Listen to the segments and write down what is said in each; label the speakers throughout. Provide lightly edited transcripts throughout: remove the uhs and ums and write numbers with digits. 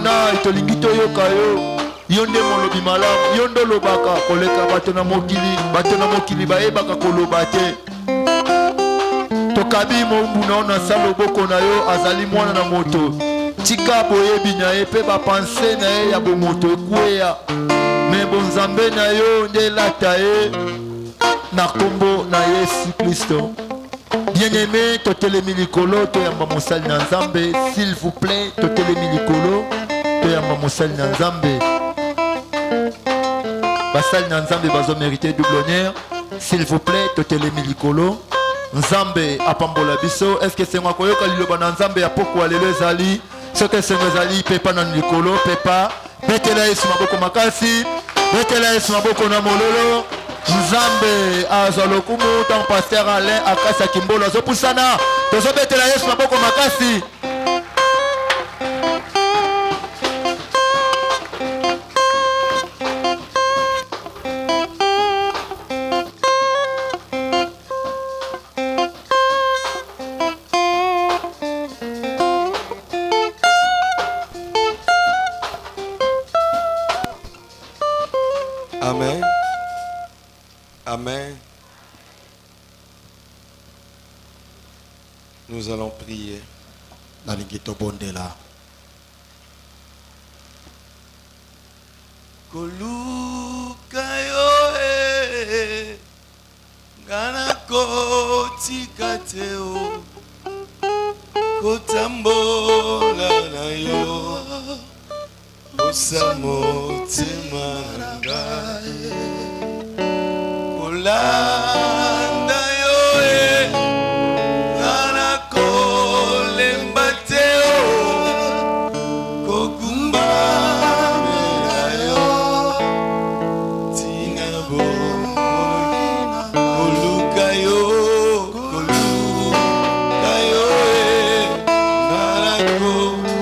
Speaker 1: wana itolingi toyoka yo. Yo nde molobi malamu, yo ndo lobaka koleka bato na mokili bayebaka koloba te. Tokabi mombu na ona sa loboko na yo azali mwana na moto. Tika boyebi na ye pe bapanse na ye ya bomoto ekweya. Me bonzambe na yo nde lata ye na kombo na Yesu Kristo. Bien-aimé, totelemi likolo toyamba mosali na Nzambe, s'il vous plaît, totelemi likolo toyamba mosali na Nzambe. Basali na Nzambe bazo mériter double honneur, s'il vous plaît, totelemi likolo. Nzambe apambola biso. Est-ce que c'est moi koyoka liloba na Nzambe ya poko alelo ezali? Ce que c'est ezali pepa na likolo, pepa. Betela Yesu maboko makasi, betela Yesu maboko na mololo. Nzambe azalokumu tant pasteur Alain akasa kimbolo azopusana. Tozo betela Yesu maboko makasi.
Speaker 2: Amen. Amen. Nous allons prier.
Speaker 3: Nalingito bondela.
Speaker 2: Kolukayo ngana kotikateo kotambola na yo osamotima nangae kolanda yo ngana kolembateo kokumba mera yo tina bo kolukayo ngana kolembateo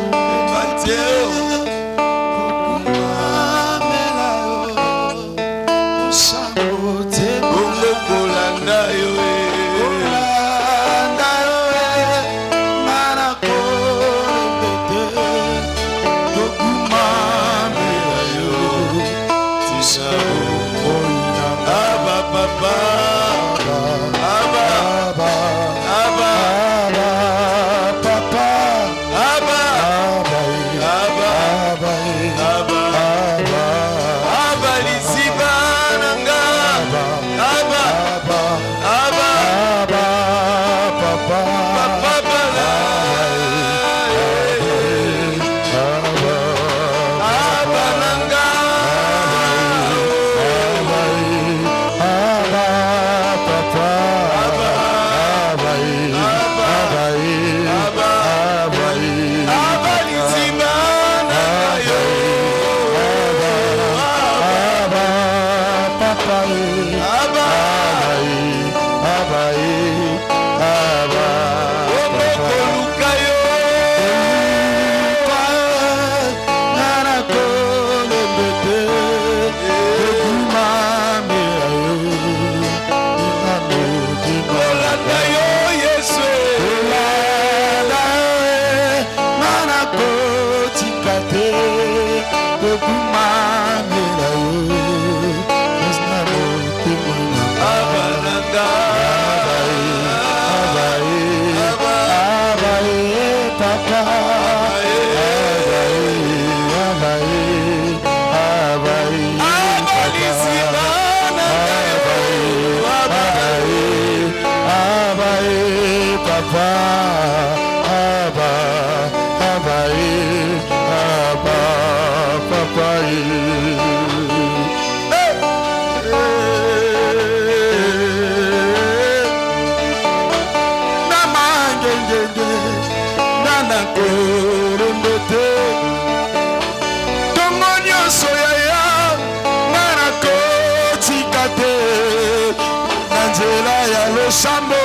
Speaker 3: Sambo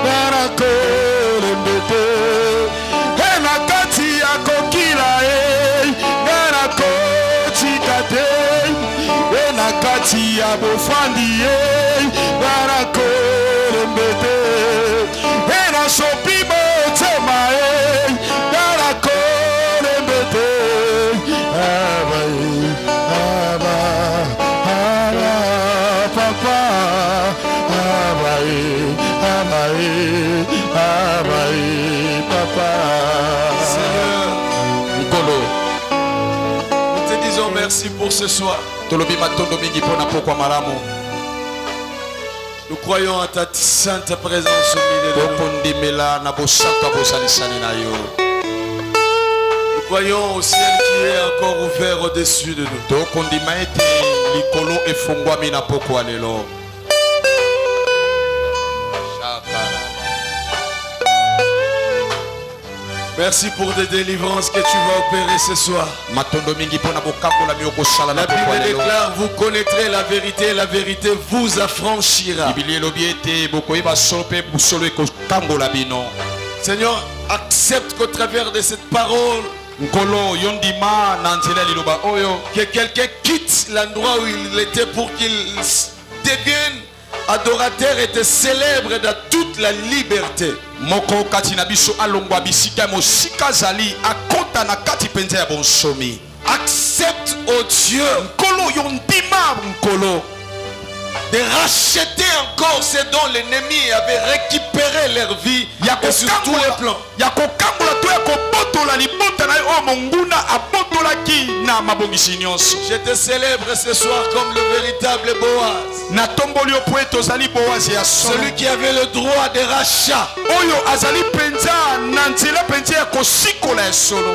Speaker 3: Narakole mbete Enakati yako kila Narakoti kate Enakati ya bofandi Narakole mbete Enasopi motema Narakole mbete papa.
Speaker 2: Seigneur,
Speaker 3: Nkolo,
Speaker 2: nous te disons merci pour ce soir.
Speaker 3: tolobi matondo mingi pona pokwa malamu.
Speaker 2: Nous croyons à ta sainte présence au milieu de nous.
Speaker 3: Tokondimela na bosaka bosalisani na yo.
Speaker 2: Nous croyons au ciel qui est encore ouvert au-dessus de nous.
Speaker 3: Tokondima ete likolo efungwami na pokwa lelo.
Speaker 2: Merci pour des délivrances que tu vas opérer ce soir.
Speaker 3: Matondo mingi pona bokambola mioko sala na
Speaker 2: La
Speaker 3: pokwa
Speaker 2: Bible
Speaker 3: lelo.
Speaker 2: déclare, vous connaîtrez la vérité vous affranchira.
Speaker 3: Biblia elobi ete bokoyeba solo mpe busolo ekokambola bino.
Speaker 2: Seigneur, accepte qu'au travers de cette parole,
Speaker 3: Nkolo yondima na nzela ya liloba oyo
Speaker 2: que quelqu'un quitte l'endroit où il était pour qu'il devienne adorateur et te célèbre dans toute la liberté.
Speaker 3: moko kati na biso alongwa bisika ya mosika azali akota na kati mpenza ya bonsomi.
Speaker 2: Accepte, oh Dieu,
Speaker 3: Nkolo yondima nkolo
Speaker 2: de racheter encore ce dont l'ennemi avait récupéré leur vie et sur tous les plans.
Speaker 3: ya kokambola to ya kobotola libota na yo oyo monguna abotolaki na mabongisi nyonso.
Speaker 2: Je te célèbre ce soir comme le véritable Boaz,
Speaker 3: na tomboli yo po ete ozali boazi ya solo
Speaker 2: celui qui avait le droit de rachat.
Speaker 3: oyo azali mpenza na nzela mpenza ya kosikola ya solo.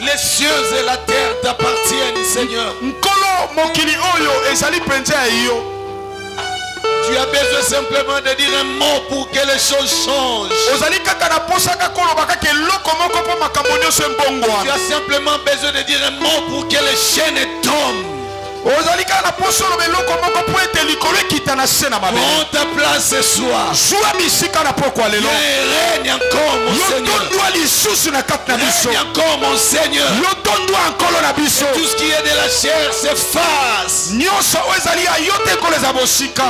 Speaker 2: Les cieux et la terre t'appartiennent, Seigneur.
Speaker 3: Nkolo mokili oyo ezali mpenza ya yo.
Speaker 2: Tu as besoin simplement de dire un mot pour que les choses changent.
Speaker 3: ozali kaka na posaka koloba kaka eloko moko mpo makambo nyonso
Speaker 2: Tu
Speaker 3: embongwana.
Speaker 2: as simplement besoin de dire un mot pour que les chaînes tombent.
Speaker 3: ozali kaka na poso oloba eloko moko mpo ete likolo ekita na se na mabele.
Speaker 2: Prends ta place ce soir.
Speaker 3: zwa bisika na pokwa lelo.
Speaker 2: Règne encore, mon Seigneur.
Speaker 3: yotondwa lisusu na kati na biso.
Speaker 2: Règne encore, mon Seigneur.
Speaker 3: yotondwa nkolo na biso.
Speaker 2: Tout ce qui est de la chair s'efface.
Speaker 3: nyonso oyo ezali ya yo te ekolo eza bosika.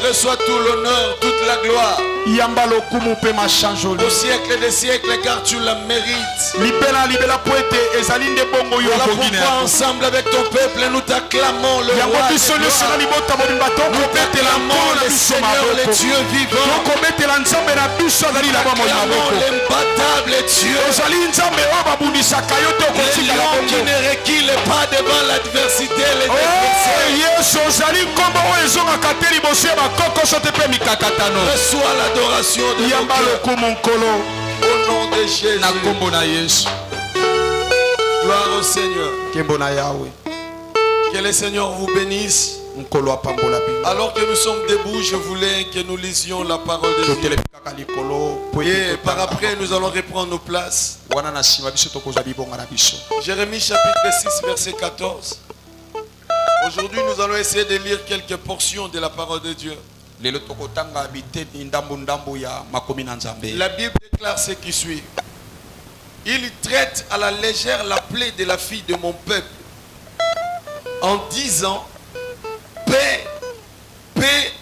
Speaker 2: Reçois tout l'honneur, toute la gloire.
Speaker 3: yamba lokumu mpe machanjoli.
Speaker 2: Au siècle des siècles, car tu la mérites.
Speaker 3: libela libela po ete ezali nde bongo yo
Speaker 2: Voilà
Speaker 3: okoki na
Speaker 2: pourquoi
Speaker 3: yango.
Speaker 2: ensemble avec ton peuple, nous t'acclamons le
Speaker 3: yango
Speaker 2: roi
Speaker 3: biso
Speaker 2: des
Speaker 3: nyonso na
Speaker 2: gloires.
Speaker 3: libota mobimba tokobetela nkolo na
Speaker 2: Les
Speaker 3: biso
Speaker 2: seigneurs, les
Speaker 3: maboko.
Speaker 2: dieux vivants.
Speaker 3: tokobetela nzambe na biso azali na bomoi
Speaker 2: Acclamons
Speaker 3: maboko.
Speaker 2: l'imbattable Dieu.
Speaker 3: ozali nzambe oyo babundisaka yo te
Speaker 2: Le
Speaker 3: okotikala
Speaker 2: lion qui
Speaker 3: bongo.
Speaker 2: ne recule pas devant l'adversité, les
Speaker 3: Oh,
Speaker 2: adversaires.
Speaker 3: yesu ozali nkombo oyo ezongaka te liboso ya bakokoso te mpe mikakatano.
Speaker 2: Reçois l'adoration de ton
Speaker 3: yamba
Speaker 2: cœur.
Speaker 3: lokumu nkolo
Speaker 2: Au nom de Jésus.
Speaker 3: na nkombo na yesu.
Speaker 2: Gloire au Seigneur.
Speaker 3: nkembo na yawe
Speaker 2: Que le Seigneur vous bénisse.
Speaker 3: nkolo apambola bino.
Speaker 2: Alors que nous sommes debout, je voulais que nous lisions la parole de Dieu.
Speaker 3: totelemi kaka likolo po
Speaker 2: Et
Speaker 3: ete
Speaker 2: par
Speaker 3: totanga.
Speaker 2: après, nous allons reprendre nos places.
Speaker 3: wana na nsima biso tokozwa libonga na biso.
Speaker 2: Jérémie chapitre 6, verset 14. Aujourd'hui, nous allons essayer de lire quelques portions de la parole de Dieu.
Speaker 3: lelo tokotanga biteni ndambu ya makomi na nzambe.
Speaker 2: La Bible déclare ce qui suit. Il traite à la légère la plaie de la fille de mon peuple en disant paix, paix,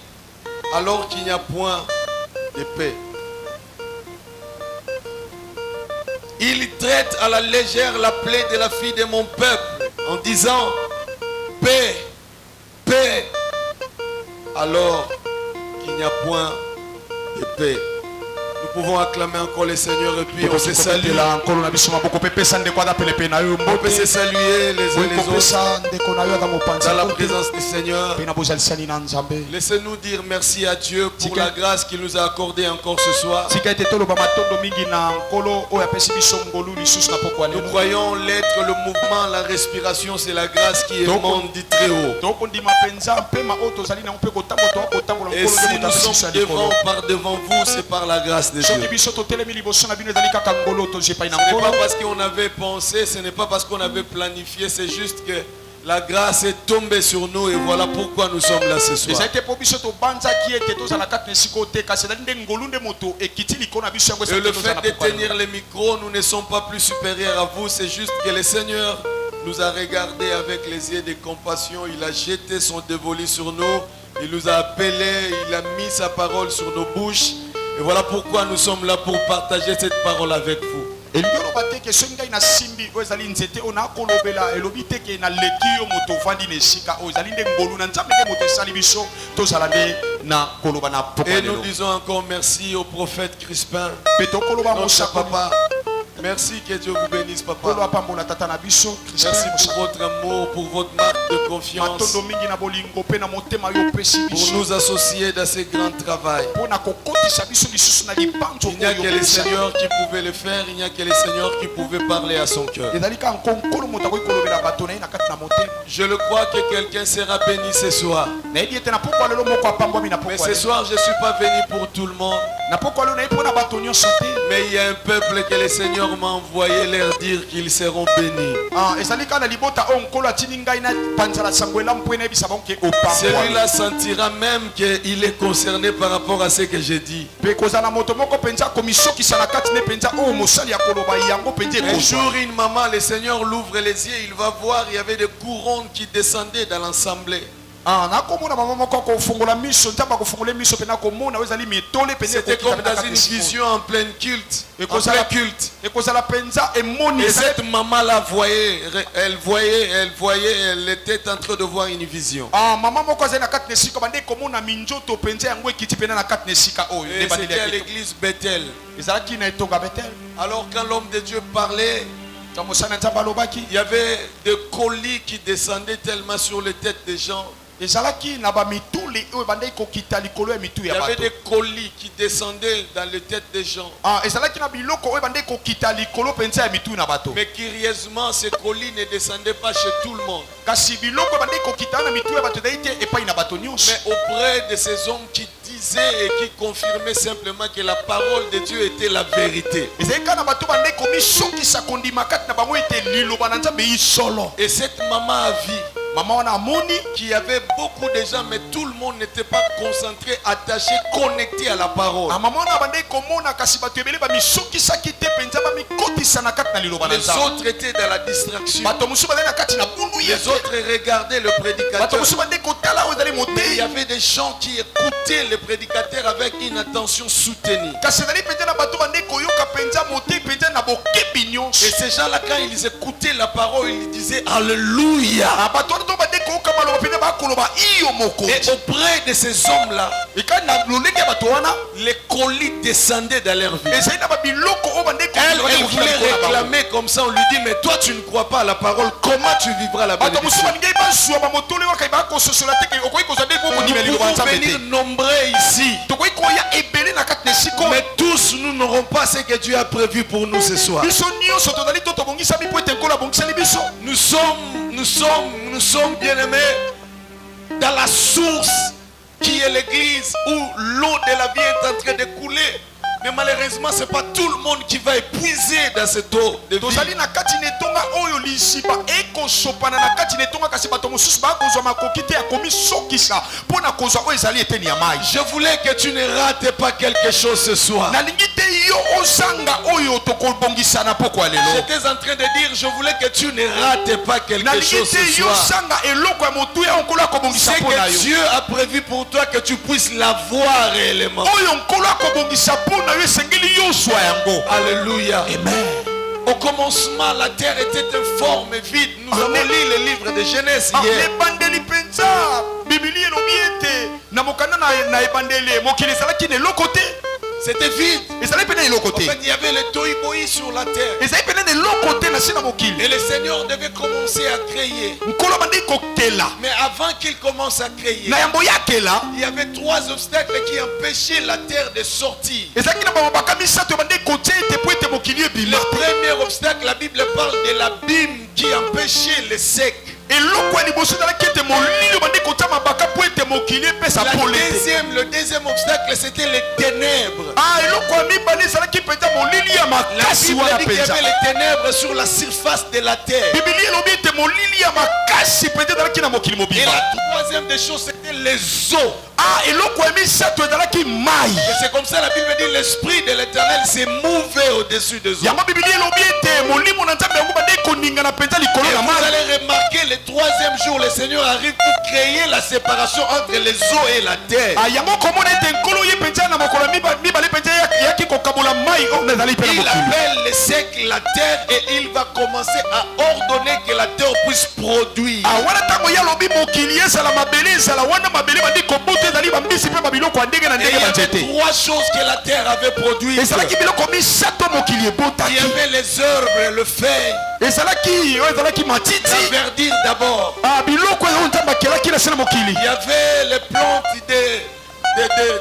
Speaker 2: alors qu'il n'y a point de paix. Il traite à la légère la plaie de la fille de mon peuple en disant paix, paix, alors qu'il n'y a point de paix. Nous pouvons acclamer encore le Seigneur et puis on se salue.
Speaker 3: la nkolo na biso maboko pe pesa ndeko ada pelepe na yo
Speaker 2: On peut
Speaker 3: mbote.
Speaker 2: se saluer les uns les autres
Speaker 3: Pesa ndeko na yo ata mopanzi.
Speaker 2: dans la présence du Seigneur.
Speaker 3: Pe na bozalisani na nzambe.
Speaker 2: Laissez-nous dire merci à Dieu pour la grâce qu'il nous a accordée encore ce soir.
Speaker 3: tika ete toloba matondo mingi na nkolo oyo apesi biso ngolu lisusu na pokwa
Speaker 2: Nous
Speaker 3: lelo.
Speaker 2: croyons l'être, le mouvement, la respiration, c'est la grâce qui émane du très haut.
Speaker 3: tokondima mpenza mpema oyo tozali nango mpe kotambola tokotambola
Speaker 2: Et si nous sommes devant, par devant vous, c'est par la grâce de
Speaker 3: soki
Speaker 2: Dieu.
Speaker 3: biso totelemi liboso na bino ezali kaka ngolo tozepai na
Speaker 2: Ce n'est pas
Speaker 3: nkolo.
Speaker 2: parce qu'on avait pensé, ce n'est pas parce qu'on avait planifié, c'est juste que la grâce est tombée sur nous et voilà pourquoi nous sommes là ce soir.
Speaker 3: ezali te mpo biso tobanzaki ete tozala kati na esika oyo te kasi ezali nde ngolu nde moto ekiti likolo na biso yango
Speaker 2: Et
Speaker 3: esali
Speaker 2: le
Speaker 3: te tozala
Speaker 2: fait
Speaker 3: na
Speaker 2: de
Speaker 3: pokwa lelo.
Speaker 2: tenir les micros, nous ne sommes pas plus supérieurs à vous, c'est juste que le Seigneur nous a regardés avec les yeux de compassion, il a jeté son dévolu sur nous, il nous a appelés, il a mis sa parole sur nos bouches. Et voilà pourquoi nous sommes là pour partager cette parole avec vous.
Speaker 3: elingi oloba te ke soki ngai nasimbi oyo ezali nzete oyo nakolobela elobi te ke naleki yo moto ovandi na esika oyo ezali nde ngolu na nzambe nde moto esali biso tozala nde na koloba na pokwa
Speaker 2: Et
Speaker 3: lelo
Speaker 2: nous disons encore merci au prophète Crispin,
Speaker 3: mpe tokoloba
Speaker 2: notre
Speaker 3: mosakoli
Speaker 2: papa. Merci, que Dieu vous bénisse,
Speaker 3: kolo
Speaker 2: papa.
Speaker 3: apambola tata na biso
Speaker 2: Merci
Speaker 3: Christ
Speaker 2: pour
Speaker 3: mosakoli.
Speaker 2: votre amour, pour votre marque de confiance,
Speaker 3: matondo mingi na bolingo mpe na motema yo opesi
Speaker 2: pour
Speaker 3: biso
Speaker 2: nous associer dans ce grand travail.
Speaker 3: mpo na kokotisa biso lisusu na libanzo
Speaker 2: Il n'y a que
Speaker 3: oyo
Speaker 2: le
Speaker 3: opesa.
Speaker 2: Seigneur qui pouvait le faire, il n'y a que le Seigneur qui pouvait parler à son cœur.
Speaker 3: ezali kaka nkonkolo moto akoki kolobela bato na ye na kati na motema
Speaker 2: Je le crois que quelqu'un sera béni ce soir.
Speaker 3: nayebi ete na pokwa lelo moko apambwami na
Speaker 2: Mais
Speaker 3: pokwa
Speaker 2: ce
Speaker 3: lelo
Speaker 2: soir, je ne suis pas venu pour tout le monde.
Speaker 3: na pokwa lelo nayebi mpo na bato nyonso te
Speaker 2: Mais il y a un peuple que le Seigneur m'a envoyé leur dire qu'ils seront bénis.
Speaker 3: ezali kaka na libota oyo nkolo atindi ngai na panzala sango elamu mpo enayebisa bango ke opambwa
Speaker 2: Celui-là sentira même qu'il est concerné par rapport à ce que j'ai dit.
Speaker 3: mpe kozala moto moko mpenza komisokisa na kati ne mpenza oyo mosali ya koloba yango mpenza
Speaker 2: Un
Speaker 3: ekozwa
Speaker 2: jour, une maman, le Seigneur l'ouvre les yeux, il va voir, il y avait des couronnes qui descendaient dans l'assemblée.
Speaker 3: nakomona mama moko akofungola miso nzambe akofungole miso mpe nakomona oyo ezali mitole mpenza
Speaker 2: C'était comme
Speaker 3: ekokita na
Speaker 2: dans
Speaker 3: kati
Speaker 2: une
Speaker 3: ya esika
Speaker 2: vision en plein culte.
Speaker 3: Et
Speaker 2: En
Speaker 3: comme ça,
Speaker 2: plein
Speaker 3: la-
Speaker 2: culte.
Speaker 3: ekozala mpenza emoni
Speaker 2: Et
Speaker 3: ezali-
Speaker 2: cette maman-là elle voyait, elle était en train de voir une vision.
Speaker 3: mama moko azali na kati na esika bande ekomona minzoto mpenza yango ekiti mpena na kati na esika oyo
Speaker 2: Et
Speaker 3: nde bandeli
Speaker 2: c'était à
Speaker 3: ya kito.
Speaker 2: l'église Bethel.
Speaker 3: ezalaki na etonga betel
Speaker 2: Alors quand l'homme de Dieu parlait,
Speaker 3: ta mosali na nzambe alobaki
Speaker 2: il y avait des colis qui descendaient tellement sur les têtes des gens.
Speaker 3: ezalaki na bamituli oyo bandeki kokita likolo ya mitu
Speaker 2: Il y
Speaker 3: ya
Speaker 2: avait
Speaker 3: bato
Speaker 2: des colis qui descendaient dans les têtes des gens.
Speaker 3: ezalaki na biloko oyo bandeki kokita likolo mpenza ya mitu na bato
Speaker 2: Mais curieusement, ces colis ne descendaient pas chez tout le monde.
Speaker 3: kasi biloko oyo bandeki kokita na mitu ya bato ezali te epai na bato nyonso
Speaker 2: Mais auprès de ces hommes qui disaient et qui confirmaient simplement que la parole de Dieu était la vérité.
Speaker 3: ezali kaka na bato bandeki komisokisa kondima kati na bango ete liloba na nzambe isolo
Speaker 2: Et cette maman a vu
Speaker 3: mama wana amoni
Speaker 2: qu'il y avait beaucoup de gens, mais tout le monde n'était pas concentré, attaché, connecté à la parole.
Speaker 3: mama wana bandeki komona kasi bato ebele bamisokisaki te mpenza bamikotisa na kati na liloba na
Speaker 2: Les
Speaker 3: nzambe
Speaker 2: autres étaient dans la distraction.
Speaker 3: bato mosusu bazali na kati na bunu ye
Speaker 2: Les autres regardaient le
Speaker 3: bato
Speaker 2: prédicateur.
Speaker 3: mosusu bandeki kotala oyo ezali
Speaker 2: Mais il y
Speaker 3: motei
Speaker 2: avait des gens qui écoutaient le prédicateur avec une attention soutenue.
Speaker 3: kasi ezali mpenza na bato bandeki koyoka mpenza motei mpenza na bokebi nyonso
Speaker 2: Et ces gens-là, quand ils écoutaient la parole, ils disaient Alléluia.
Speaker 3: bato wana to bandeki koyoka maloba mpenza bakoloba iyo
Speaker 2: Et
Speaker 3: mokonzi
Speaker 2: auprès de ces hommes-là,
Speaker 3: ekali na lolenge ya bato wana
Speaker 2: les colis descendaient dans leur vie.
Speaker 3: ezali na babiloko oyo bandeki
Speaker 2: Elle voulait réclamer comme ça, on lui dit, mais toi tu ne crois pas à la parole, comment tu vivras la
Speaker 3: bato mosusu
Speaker 2: bénédiction?
Speaker 3: balingai bazwa bamotole wana kai bakososola te okoki kozwa nde
Speaker 2: Nous
Speaker 3: bokondima liloba
Speaker 2: pouvons
Speaker 3: nzambe
Speaker 2: venir
Speaker 3: te
Speaker 2: nombreux ici,
Speaker 3: tokoki koya ebele na kati na esika
Speaker 2: mais tous nous n'aurons pas ce que Dieu a prévu pour nous ce soir.
Speaker 3: biso nyonso tozali to tobongisami mpo ete nkolo abongiseli biso
Speaker 2: Nous sommes bien-aimés dans la source qui est l'église où l'eau de la vie est en train de couler. Mais malheureusement, ce n'est pas tout le monde qui va épuiser dans cette eau de vie.
Speaker 3: tozali na kati na etonga oyo liziba ekosopana na kati na etonga kasi bato mosusu bakozwa makoki te ya komisokisa mpo na kozwa oyo ezali eteni ya mai
Speaker 2: Je voulais que tu ne rates pas quelque chose ce soir.
Speaker 3: nalingi te yo ozanga oyo tokobongisa na pokwa lelo
Speaker 2: J'étais en train de dire, je voulais que tu ne rates pas quelque
Speaker 3: nalingi
Speaker 2: chose
Speaker 3: te
Speaker 2: ce
Speaker 3: yo
Speaker 2: soir.
Speaker 3: ozanga eloko ya motuya oyo nkolo akobongisa
Speaker 2: C'est
Speaker 3: mpo na
Speaker 2: que
Speaker 3: yo
Speaker 2: Dieu a prévu pour toi que tu puisses la voir réellement.
Speaker 3: oyo nkolo akobongisa mpo na yo esengeli yozwa yango
Speaker 2: Alléluia.
Speaker 3: amen
Speaker 2: Au commencement, la terre était informe et vide. Nous avons lu le livre de Genèse hier.
Speaker 3: ebandeli mpenza bibili elobi ete na mokanda na ebandeli mokili ezalaki na eloko te
Speaker 2: C'était vide.
Speaker 3: ezali mpe na eloko
Speaker 2: En
Speaker 3: te
Speaker 2: fait, il y avait le tohu-bohu sur la terre.
Speaker 3: ezali mpe na eloko te na se na mokili
Speaker 2: Et le Seigneur devait commencer à créer.
Speaker 3: nkolo bandeki kokela
Speaker 2: Mais avant qu'il commence à créer,
Speaker 3: na yambo ya akela
Speaker 2: il y avait 3 obstacles qui empêchaient la terre de sortir.
Speaker 3: ezalaki na bamabaka misato bandeki kotia ete po ete mokili
Speaker 2: Le
Speaker 3: ebima
Speaker 2: premier obstacle, la Bible parle de l'abîme qui empêchait le sec.
Speaker 3: eloko ya liboso ezalaki ete molili bandeki kotia mabaka po ete mokili epesa pole te
Speaker 2: Le deuxième obstacle, c'était les ténèbres.
Speaker 3: eloko ya mibale ezalaki mpenza molili ya
Speaker 2: La
Speaker 3: makasi
Speaker 2: Bible
Speaker 3: wana
Speaker 2: dit qu'il y
Speaker 3: mpenza
Speaker 2: avait les ténèbres sur la surface de la terre.
Speaker 3: bibili elobi ete molili ya makasi mpenza ezalaki na mokili
Speaker 2: Et
Speaker 3: mobimba
Speaker 2: la troisième des choses, c'était les eaux.
Speaker 3: Ah, eloko misato ezalaki mai.
Speaker 2: Et c'est comme ça la Bible dit l'esprit de l'Éternel s'est mouvé au-dessus des eaux.
Speaker 3: Yango Biblia elobi ete molimo na Nzambe yango bande koninga na penza likolo
Speaker 2: Et
Speaker 3: na
Speaker 2: vous
Speaker 3: mai.
Speaker 2: allez remarquer le troisième jour, le Seigneur arrive pour créer la séparation entre les eaux et la terre.
Speaker 3: Ah, yango komona ete nkolo ye penza na mokolo mibale penza yaki kokabola mai o nazali pe na
Speaker 2: Il
Speaker 3: mokili.
Speaker 2: appelle le sec la terre et il va commencer à ordonner que la terre puisse produire.
Speaker 3: Ah, wana tango ya lobi mokili ezala mabele ezala wana mabele bandi kobuta ezali bambisi pe babiloko ya ndenge na
Speaker 2: Et il
Speaker 3: ndenge
Speaker 2: y avait
Speaker 3: banzete.
Speaker 2: trois choses que la terre avait produites.
Speaker 3: Ezalaki biloko misato mokili
Speaker 2: Il y
Speaker 3: ebotaki.
Speaker 2: avait les herbes, le feuille,
Speaker 3: Ezalaki oyo ezalaki matiti.
Speaker 2: la verdure d'abord.
Speaker 3: Ah, biloko oyo Nzambe akelaki na se na mokili.
Speaker 2: Il y avait les plantes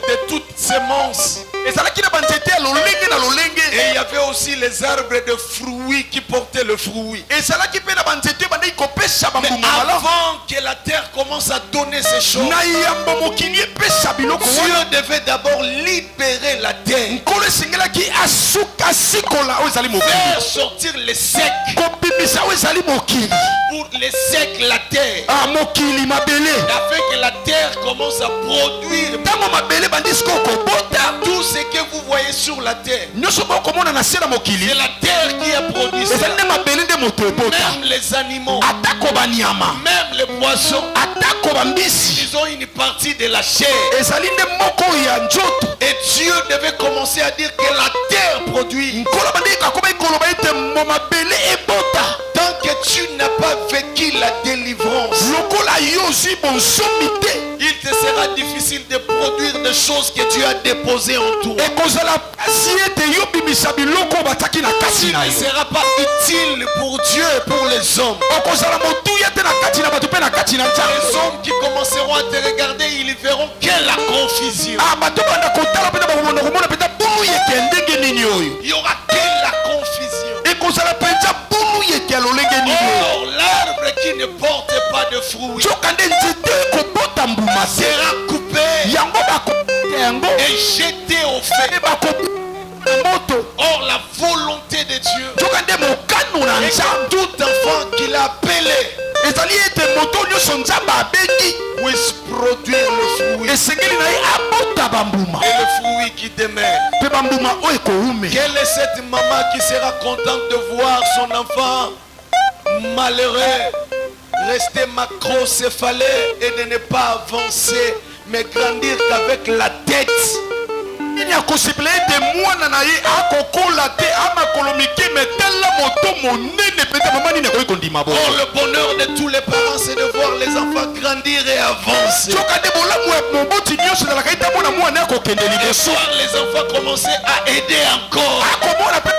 Speaker 2: de toutes semences.
Speaker 3: Ezalaki na banzete ya lolenge na lolenge.
Speaker 2: Et il y avait aussi les arbres de fruits qui portaient le fruit.
Speaker 3: Ezalaki pe na banzete bandeki kopesa
Speaker 2: Mais
Speaker 3: bambuma malamu.
Speaker 2: avant que la terre commence à donner ces choses,
Speaker 3: Na yamba mokili epesa biloko wana.
Speaker 2: Dieu devait d'abord libérer la terre,
Speaker 3: Nkolo esengelaki asuka asikola oyo ezali mokili.
Speaker 2: faire sortir les secs,
Speaker 3: Kobimisa oyo ezali mokili.
Speaker 2: pour les secs la terre,
Speaker 3: Ah, mokili mabele.
Speaker 2: afin que la terre commence à produire
Speaker 3: Ntango mabele bandi siko kobota.
Speaker 2: tout ce que vous voyez sur la terre.
Speaker 3: Nyonso bokomona na se na mokili.
Speaker 2: C'est la terre qui a produit ça.
Speaker 3: Ezali nde mabele nde moto ebota.
Speaker 2: Même les animaux,
Speaker 3: Atako banyama.
Speaker 2: même les poissons,
Speaker 3: Atako bambisi.
Speaker 2: ils ont une partie de la chair.
Speaker 3: Ezali nde moko ya nzoto.
Speaker 2: Et Dieu devait commencer à dire que la terre produit.
Speaker 3: Nkolo bandi kakoma koloba ete mo mabele ebota.
Speaker 2: Tant que tu n'as pas vécu la délivrance,
Speaker 3: Lokola yo ozwi bonsomi te.
Speaker 2: il te sera difficile de produire des choses que Dieu a déposées en toi.
Speaker 3: Ekozala pasi ete yo bimisa biloko oyo bataki na kasi
Speaker 2: Tu
Speaker 3: na
Speaker 2: ne
Speaker 3: yo.
Speaker 2: seras pas utile pour Dieu et pour les hommes.
Speaker 3: Okozala motuya te na kati na bato mpe na kati na
Speaker 2: Les
Speaker 3: nzambe.
Speaker 2: hommes qui commenceront à te regarder, ils verront quelle la confusion.
Speaker 3: Ah, bato banda kotala mpe na bakomona komona mpenza bunu yeke ndenge nini oyo.
Speaker 2: Il y aura quelle la confusion.
Speaker 3: Ekozala mpenza bunu yeke ya lolenge nini oyo.
Speaker 2: Or, l'arbre qui ne porte pas de fruits
Speaker 3: Soka nde nzete ekobota mbuma te.
Speaker 2: sera coupé
Speaker 3: Yango bakobota yango
Speaker 2: et jeté au feu.
Speaker 3: mpe bakobota moto.
Speaker 2: Or, la volonté de Dieu
Speaker 3: Soka nde mokano na
Speaker 2: est que
Speaker 3: nzambe
Speaker 2: tout enfant qu'il a appelé
Speaker 3: ezali ete moto nyonso nzambe abengi
Speaker 2: puisse produire le fruit.
Speaker 3: esengeli na ye abota bambuma
Speaker 2: Et le fruit qui demeure.
Speaker 3: mpe bambuma oyo ekoume.
Speaker 2: Quelle est cette maman qui sera contente de voir son enfant malheureux rester macrocéphalé et de ne pas avancer mais grandir qu'avec la tête?
Speaker 3: nini akosepela ete mwana na ye akokola te amakolo mike metala moto monene mpenza mama nini akoki kondima bo.
Speaker 2: Or, le bonheur de tous les parents, c'est de voir les enfants grandir et avancer.
Speaker 3: soka nde bolamu ya moboti nyonso ezalaka ete amona mwana akokende
Speaker 2: Et
Speaker 3: liboso
Speaker 2: voir les enfants commencer à aider encore.
Speaker 3: akomona mpe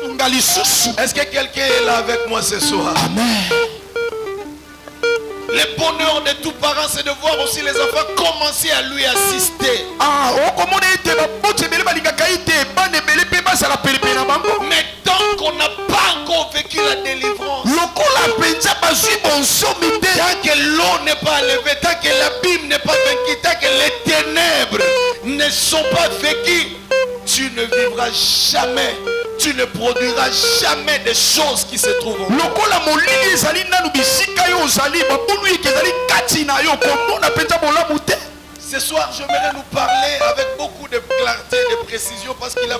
Speaker 3: funga lisusu.
Speaker 2: Est-ce que quelqu'un est là avec moi ce soir?
Speaker 3: Amen.
Speaker 2: Le bonheur de tous parents, c'est de voir aussi les enfants commencer à lui assister.
Speaker 3: Ah, okomona ete baboti ebele balingaka ete bana ebele mpe bazala pelepele na bango.
Speaker 2: Mais tant qu'on n'a pas encore vécu la délivrance,
Speaker 3: lokola mpenza bazwi bonsomi te.
Speaker 2: tant que l'eau n'est pas levée, tant que l'abîme n'est pas vaincu, tant que les ténèbres ne sont pas vécues, tu ne vivras jamais, tu ne produiras jamais des choses qui se trouvent en toi.
Speaker 3: lokola molili ezali nanu bisika yo ozali babulu yeke ezali kati na yo komona mpenza bolamu te.
Speaker 2: Ce soir, j'aimerais nous parler avec beaucoup de clarté, de précision, parce qu'il a...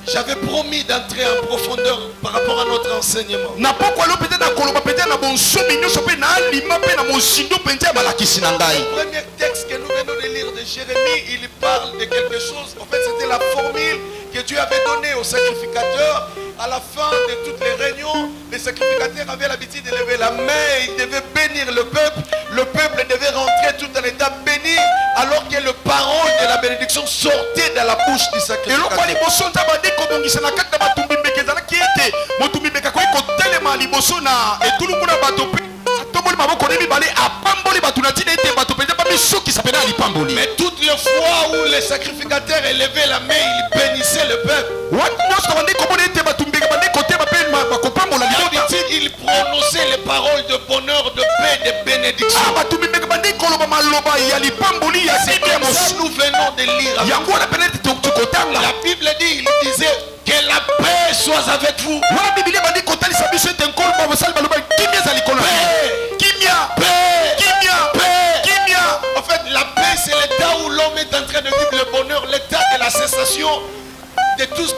Speaker 2: J'avais promis d'entrer en profondeur par rapport à notre enseignement.
Speaker 3: na pokwa lo mpenza na koloba mpenza na bonsomi nyonso mpe na alima mpe na mosindo mpenza ya malakisi na ngai.
Speaker 2: Le premier texte que nous venons de lire de Jérémie, il parle de quelque chose. En fait, c'était la formule que Dieu avait donnée aux sacrificateurs. À la fin de toutes les réunions, les sacrificateurs avaient l'habitude de lever la main, ils devaient bénir le peuple. Le peuple devait rentrer tout en état béni, alors que le parole de la bénédiction sortait de la bouche du
Speaker 3: eloko ya
Speaker 2: sacrificateur.
Speaker 3: liboso nzambe ade kobongisa na kati na batumbi mbeka ezalaki ete motumbi mbeka akoki kotelema liboso na etuluku na bato mpe atomboli maboko ne mibale apamboli bato na ntina ete bato mpenza bamisukisa mpe na alipamboli.
Speaker 2: Mais toutes les fois où les sacrificateurs élevaient la main, ils bénissaient le peuple.
Speaker 3: watu nyonso bandi komona ete bato mbeka bandi kotema mpe bakopambola libota.
Speaker 2: D'habitude, ils prononçaient les paroles de bonheur, de paix, de bénédiction.
Speaker 3: batumbi mbeka bandi koloba maloba ya lipamboli ya
Speaker 2: C'est
Speaker 3: sika ya
Speaker 2: comme ça
Speaker 3: mosu.
Speaker 2: nous venons de lire.
Speaker 3: yango wana pene ete tokotanga.
Speaker 2: La Bible dit, il disait que la paix soit avec vous.
Speaker 3: wana bibilia bandi kotalisa biso ete nkolo babosali baloba kimia ezali likolo na
Speaker 2: Paix,
Speaker 3: kimia
Speaker 2: paix,
Speaker 3: kimia
Speaker 2: paix.
Speaker 3: kimia.
Speaker 2: En fait, la paix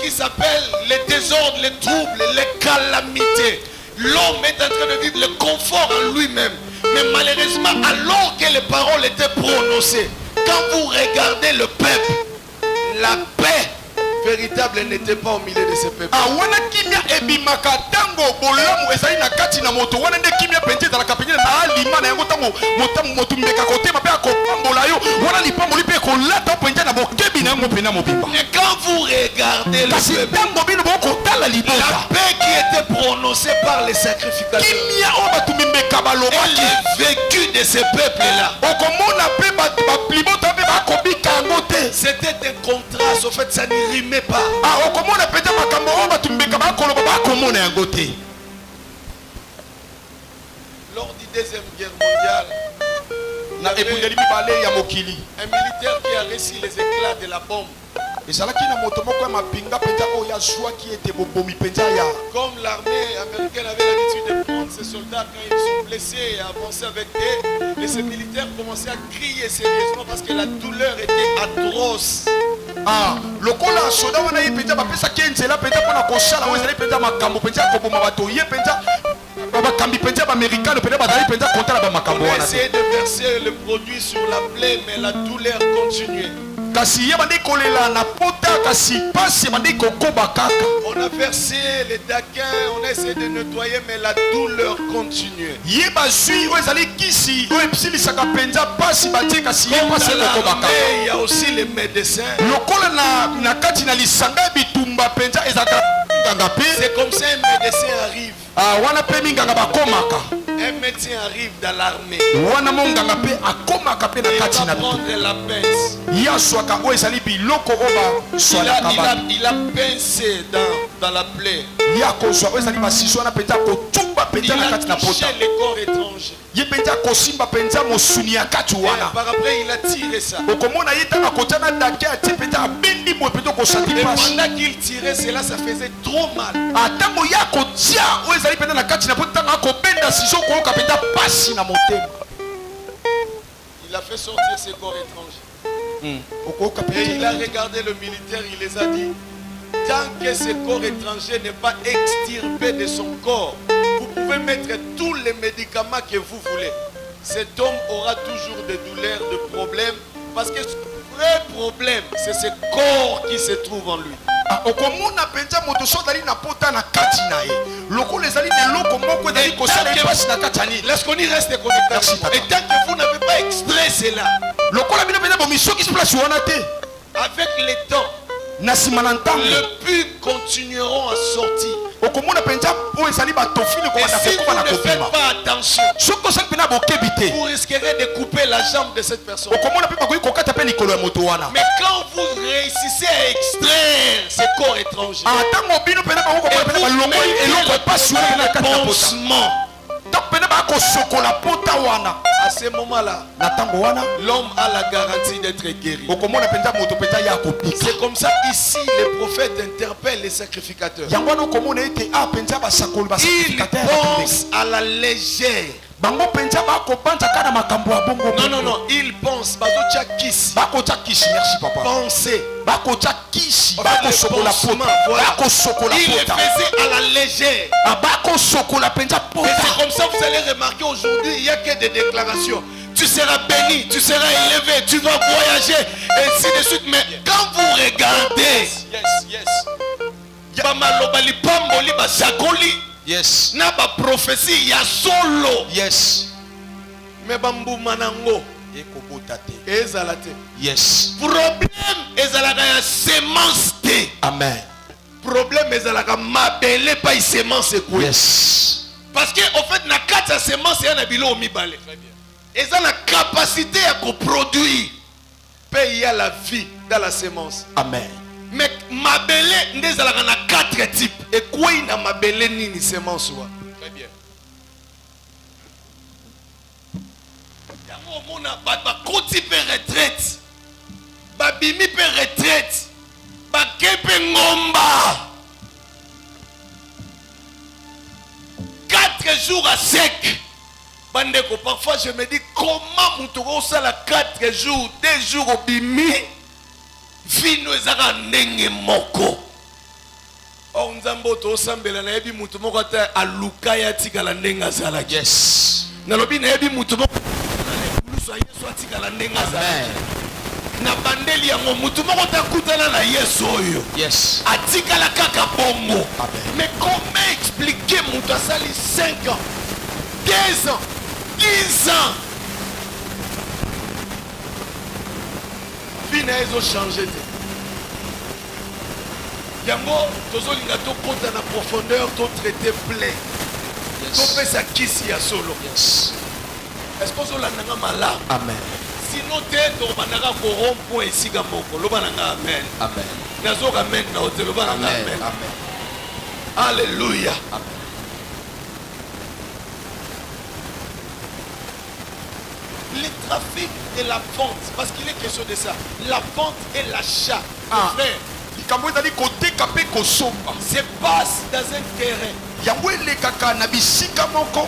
Speaker 2: qui s'appelle les désordres, les troubles, les calamités. L'homme est en train de vivre le confort en lui-même. Mais malheureusement, alors que les paroles étaient prononcées, quand vous regardez le peuple, la paix véritable n'était pas au milieu de ce peuple.
Speaker 3: wana kimia ebimaka tango bolamu ezali na kati na moto wana nde kimia penje dans la kapenya na alima na yango tango moto mbeka kote mape akopambola yo wana lipambo lipe kolata penje na bokebi na yango pena mobimba.
Speaker 2: Et quand vous regardez le peuple,
Speaker 3: tango bino bokotala libota
Speaker 2: la paix qui était prononcée par les sacrificateurs
Speaker 3: kimia o batumimbeka
Speaker 2: et
Speaker 3: balobaki
Speaker 2: le vécu de ce peuple-là,
Speaker 3: okomona pe libota pe bakobika yango te.
Speaker 2: c'était un contraste. Au fait, ça n'y rimait pas.
Speaker 3: okomona penje makambo o batumimbeka bakoloba bakomona yango te.
Speaker 2: Lors du deuxième guerre mondiale, il y
Speaker 3: na
Speaker 2: avait
Speaker 3: ebundeli mibale ya mokili
Speaker 2: un militaire qui a reçu les éclats de la bombe.
Speaker 3: ezalaki na moto moko ya mapinga mpenza oyo azwaki ete bobomi mpenza ya
Speaker 2: Comme l'armée américaine avait l'habitude de prendre ses soldats quand ils sont blessés et avancer avec eux, et ces militaires commençaient à crier sérieusement parce que la douleur était atroce.
Speaker 3: lokola soda wana ye mpenza bapesaki ye nzela mpenza mpona kosala oyo ezali mpenza makambo mpenza ya koboma bato ye mpenza bakambi mpenza baamerikane mpenza bazali mpenza kontala bamakambo
Speaker 2: On a
Speaker 3: wana
Speaker 2: essayé de verser le produit sur la plaie, mais la douleur continuait.
Speaker 3: kasi ye bandi kolela na pota kasi pasi bandi kokoba kaka.
Speaker 2: On a versé les daquins, on a essayé de nettoyer, mais la douleur continuait.
Speaker 3: ye bazwi oyo ezali kisi oyo ebisilisaka mpenza pasi batie kasi ye
Speaker 2: Comme
Speaker 3: pasi
Speaker 2: dans
Speaker 3: ekokoba kaka.
Speaker 2: l'armée, il y a aussi les médecins.
Speaker 3: lokola na kati na lisanga ya bitumba mpenza ezalaka nganga mpe
Speaker 2: C'est comme ça un médecin arrive.
Speaker 3: wana mpe minganga bakomaka
Speaker 2: Un médecin arrive dans l'armée.
Speaker 3: wana monganga mpe akomaka mpe na
Speaker 2: Il
Speaker 3: kati
Speaker 2: va
Speaker 3: na bitumba
Speaker 2: prendre la pince.
Speaker 3: ye aswaka oyo ezali biloko oyo baswalaka bato
Speaker 2: Il a pincé dans la plaie.
Speaker 3: ye akozwa oyo ezali basiso wana mpenza akotumba
Speaker 2: Il
Speaker 3: mpenza na
Speaker 2: a
Speaker 3: kati na
Speaker 2: touché
Speaker 3: pota
Speaker 2: les corps étrangers.
Speaker 3: ye mpenza akosimba mpenza mosuni ya kati
Speaker 2: Et
Speaker 3: wana
Speaker 2: par après, il a tiré ça.
Speaker 3: okomona ye ntango akotya na dake atie mpenza abendi boye mpenza okosati
Speaker 2: Et
Speaker 3: pasi
Speaker 2: pendant qu'il tirait cela, ça faisait trop mal.
Speaker 3: ntango ye akotia oyo ezali mpenza na kati na po ntango akobenda siso okoyoka mpenza pasi na motema
Speaker 2: Il a fait sortir ses corps étrangers.
Speaker 3: okoyoka
Speaker 2: Et il a
Speaker 3: mpenza
Speaker 2: regardé le militaire, il les a dit, tant que ce corps étranger n'est pas extirpé de son corps, vous pouvez mettre tous les médicaments que vous voulez. Cet homme aura toujours des douleurs, des problèmes, parce que le vrai problème, c'est ce corps qui se trouve en lui.
Speaker 3: okomona mpenza moto so ozali na pota na kati na ye lokola ezali na eloko moko ezali kosala ye pasi na kati ya nini
Speaker 2: Lorsqu'on y reste connecté,
Speaker 3: Merci, papa.
Speaker 2: et tant que vous n'avez pas extrait cela,
Speaker 3: lokola bino mpenza bomisokisi place wana te
Speaker 2: avec le temps,
Speaker 3: na nsima na ntango
Speaker 2: les pubs continueront à sortir.
Speaker 3: okomona mpenza oyo ezali batofini
Speaker 2: Et
Speaker 3: kobanda
Speaker 2: si
Speaker 3: kokoba na
Speaker 2: vous ne faites
Speaker 3: kobima
Speaker 2: pas attention,
Speaker 3: soki osali mpena bokebi te
Speaker 2: vous risquerez de couper la jambe de cette personne.
Speaker 3: okomona mpe bakoki kokata mpe likolo ya moto wana
Speaker 2: Mais quand vous réussissez à extraire ce corps étranger,
Speaker 3: ntango bino mpena bakokomona
Speaker 2: et
Speaker 3: mpena
Speaker 2: vous
Speaker 3: balongoli
Speaker 2: mettez
Speaker 3: eloko epasi wana na kati na
Speaker 2: le
Speaker 3: pota
Speaker 2: pansement,
Speaker 3: ntango mpena bakosokola pota wana
Speaker 2: à ce moment-là,
Speaker 3: na ntango wana
Speaker 2: l'homme a la garantie d'être guéri.
Speaker 3: okomona mpenza moto mpenza ye akopika
Speaker 2: C'est comme ça ici les prophètes interpellent les sacrificateurs.
Speaker 3: yango wana okomona ete mpenza basakoli
Speaker 2: Ils
Speaker 3: basakrifikatere
Speaker 2: pensent à la légère.
Speaker 3: bango mpenza bakobanja kaka na makambo ya bongo
Speaker 2: Non, ils pensent. Bazotia kisi.
Speaker 3: bakotya kisi merci papa
Speaker 2: Pensez.
Speaker 3: bakotya kisi
Speaker 2: En fait,
Speaker 3: bakosokola
Speaker 2: le pansement,
Speaker 3: pota
Speaker 2: voilà.
Speaker 3: bakosokola
Speaker 2: Ils le
Speaker 3: pota
Speaker 2: faisaient à la légère.
Speaker 3: bakosokola mpenza
Speaker 2: Et
Speaker 3: pota
Speaker 2: c'est comme ça, vous allez remarquer aujourd'hui, il n'y a que des déclarations. Tu seras béni, tu seras élevé, tu vas voyager, et ainsi de suite. Mais quand vous regardez, Bamaloba lipamboli basakoli,
Speaker 3: yes
Speaker 2: na ba prophétie ya solo,
Speaker 3: yes
Speaker 2: mais bambuma nango
Speaker 3: ekobota te
Speaker 2: ezala te.
Speaker 3: yes
Speaker 2: Problème ezalaka ya semence te.
Speaker 3: amen
Speaker 2: Problème ezalaka mabele pa semence ekwe.
Speaker 3: yes
Speaker 2: Parce que au fait na kati ya semence ya na bilo mibale. Eza na capacité à produire. Pe il y a la vie dans la semence.
Speaker 3: amen
Speaker 2: Mais mabele nde ezalaka na 4 types. Ekwe na mabele nini semence wa.
Speaker 3: très bien
Speaker 2: Yango mona ba koti pe retraite. Ba bimi pe retraite. Ba kepe ngomba. 4 jours à sec. Bandeko, parfois je me dis comment Moutougo ça la 4 jours, 2 jours au bimi. Vino ezaka ndenge moko. Or nzambo to sambela na yebi mutu moko ata aluka ya tikala ndenga zala.
Speaker 3: Yes.
Speaker 2: Na lobi na yebi mutu moko luso Yesu atikala ndenga zala. Na bandeli yango mutu moko ta kutana na Yesu oyo.
Speaker 3: Yes.
Speaker 2: Atikala kaka bongo.
Speaker 3: Amen.
Speaker 2: Mais comment expliquer mutu asali 5 ans, 15 ans, 10 ans? Vie na ezo changer te. Yango tozolinga to kota na profondeur to traiter plein. To pesa kisi ya solo.
Speaker 3: Yes.
Speaker 2: Est-ce que vous l'avez malade?
Speaker 3: Amen.
Speaker 2: Sinon te to banaka ko rompo esika moko. Loba nanga amen.
Speaker 3: Amen.
Speaker 2: Nazo amen na hotel loba nanga amen.
Speaker 3: Amen.
Speaker 2: Alléluia.
Speaker 3: Amen.
Speaker 2: Le trafic et la vente, parce qu'il est question de ça. La vente et l'achat. Frère, se passe dans un terrain.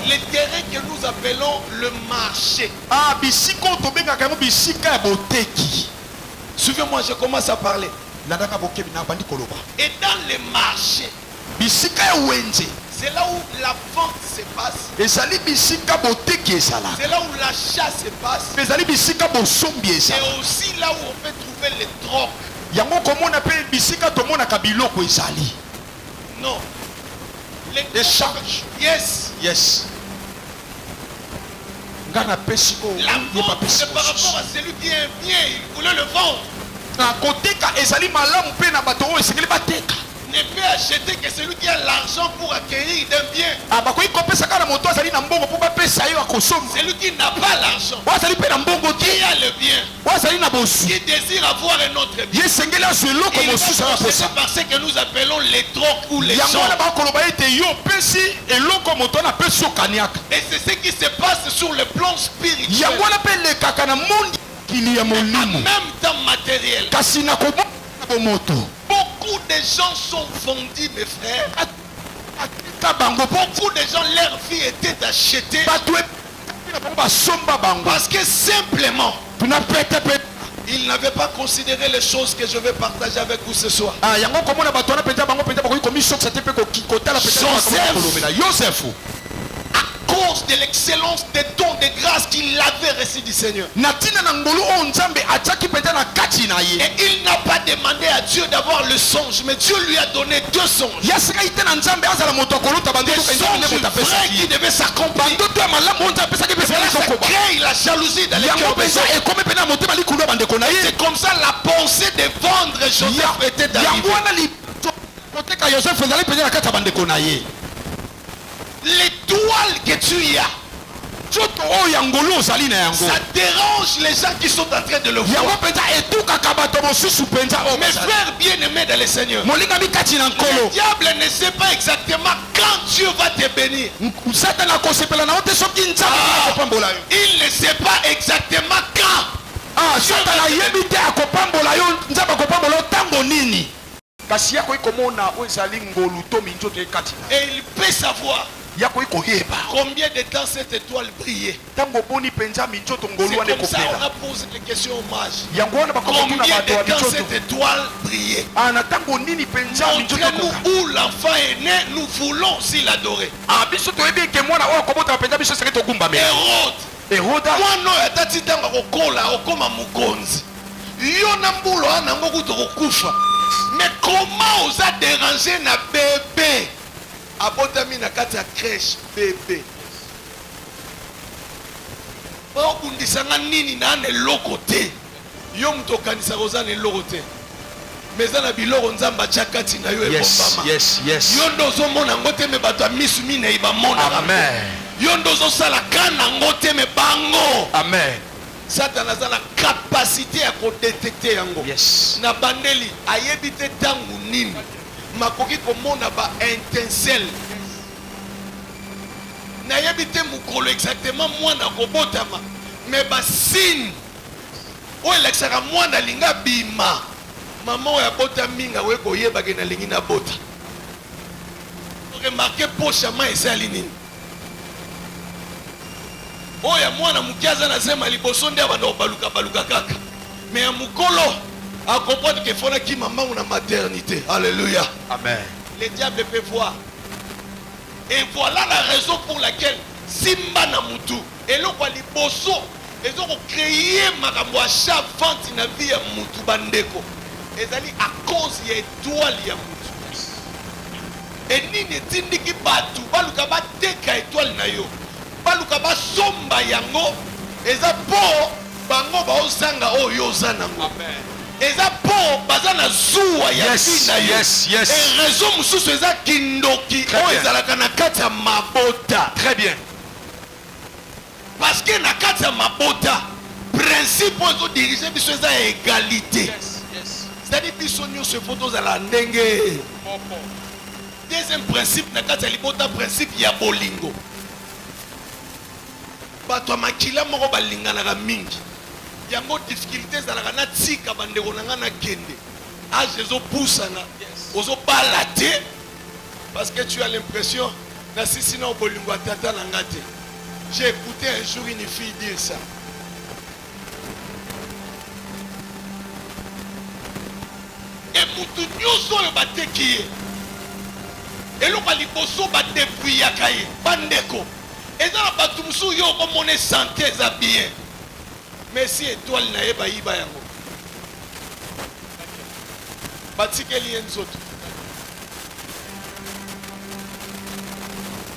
Speaker 2: Le terrain que nous appelons le marché. Suivez-moi, je commence à parler. Et dans les marchés, c'est là où la vente se passe. C'est là où l'achat se passe. C'est aussi là où on peut trouver les drogues. Non. Les charges. Yes.
Speaker 3: Yes.
Speaker 2: La vente, c'est par rapport à celui qui est bien, il voulait le vendre. Ne peut acheter que celui qui a l'argent pour acquérir d'un bien. Celui qui n'a pas l'argent, qui a le bien, qui désire avoir un autre bien, il va procéder par ce que nous appelons les drogues ou les gens. Et c'est ce qui se passe sur le plan spirituel. En même temps matériel. Beaucoup de gens sont vendus, mes frères. Beaucoup de gens, leur vie était achetée. Parce que simplement, ils n'avaient pas considéré les choses que je vais partager avec vous ce soir. Joseph, à cause de l'excellence des dons de grâce qu'il avait reçu du Seigneur, et il n'a pas demandé à Dieu d'avoir le songe, mais Dieu lui a donné 2 songes. Des songes vrais qui devaient s'accomplir. Ça crée la jalousie dans les cœurs des gens. C'est comme ça la pensée de vendre Joseph était arrivée. L'étoile que tu as, ça dérange les gens qui sont en train de le voir. Mes frères bien-aimés dans le Seigneur, le diable ne sait pas exactement quand Dieu va te bénir. Il ne sait pas exactement quand. Et il peut savoir combien de temps cette étoile brillait. C'est comme ça on a posé les questions au mage. Combien de temps cette étoile brillait? Montrez-nous où l'enfant est né, nous voulons aussi l'adorer. Hérode, mwana oyo atati ntango akokola okoma mokonzi yo na mbula wana yango kuta kokufa. Mais comment oza déranger na bébé abotami na kati ya crèche bébé okundisanga nini na ana eloko te yo moto okanisaka oza na eloko te mais eza na biloko nzambe atya kati na yo ebombama yo nde ozomona yango te me bato ya misu minei bamonaka yo nde ozosala ka nango te me bango. Satan aza na capacité à kodétecter yango. Na bandeli ayebi te tangu nini makoki komona ba étincelle. Na yebi te mukolo exactement mwana kobotama mais ba signe o elekisaka mwana linga bima maman oyo abota minga we koyeba ke na lingi na bota. Remarquez poche ma ezali nini oya mwana mukiaza na sema liboso nde abanda baluka kaka mais ya mukolo a comprendre que fona ki maman na maternité. Alléluia.
Speaker 3: Amen.
Speaker 2: le diable peut voir. Et voilà la raison pour laquelle Simba na mutu eloko liboso ezoko créer makambo acha vente na vie ya mutu bandeko ezali à cause ya étoile ya mutu. Et nini tindiki batu baluka bateka étoile na yo baluka basomba yango eza po bango baozanga oyo oza nango. Amen. Eza po bazana zuwa ya vie na yo.
Speaker 3: Yes.
Speaker 2: Et raison mususu eza kindoki o ezalaka na kati ya mabota.
Speaker 3: Très bien.
Speaker 2: Parce que na kati ya mabota principe ozo diriger biso eza égalité. C'est-à-dire biso nyonso efo tozala ndenge. Deuxième principe na kati ya libota principe ya bolingo. Bato ya makila moko balinganaka mingi. Yango difficulté ezalaka na tika bandeko na nga na kende. Age ezopusana ozobala te parce que tu as l'impression na sisi na bolingo ya tata na nga te. J'ai écouté un jour une fille dire ça. Et mutu nyonso oyo bateki ye eloko liboso badepuyaka ye bandeko eza na bato mosusu yo okomona santé eza bien mais si étoile na ye bayiba yango batikeli ye nzoto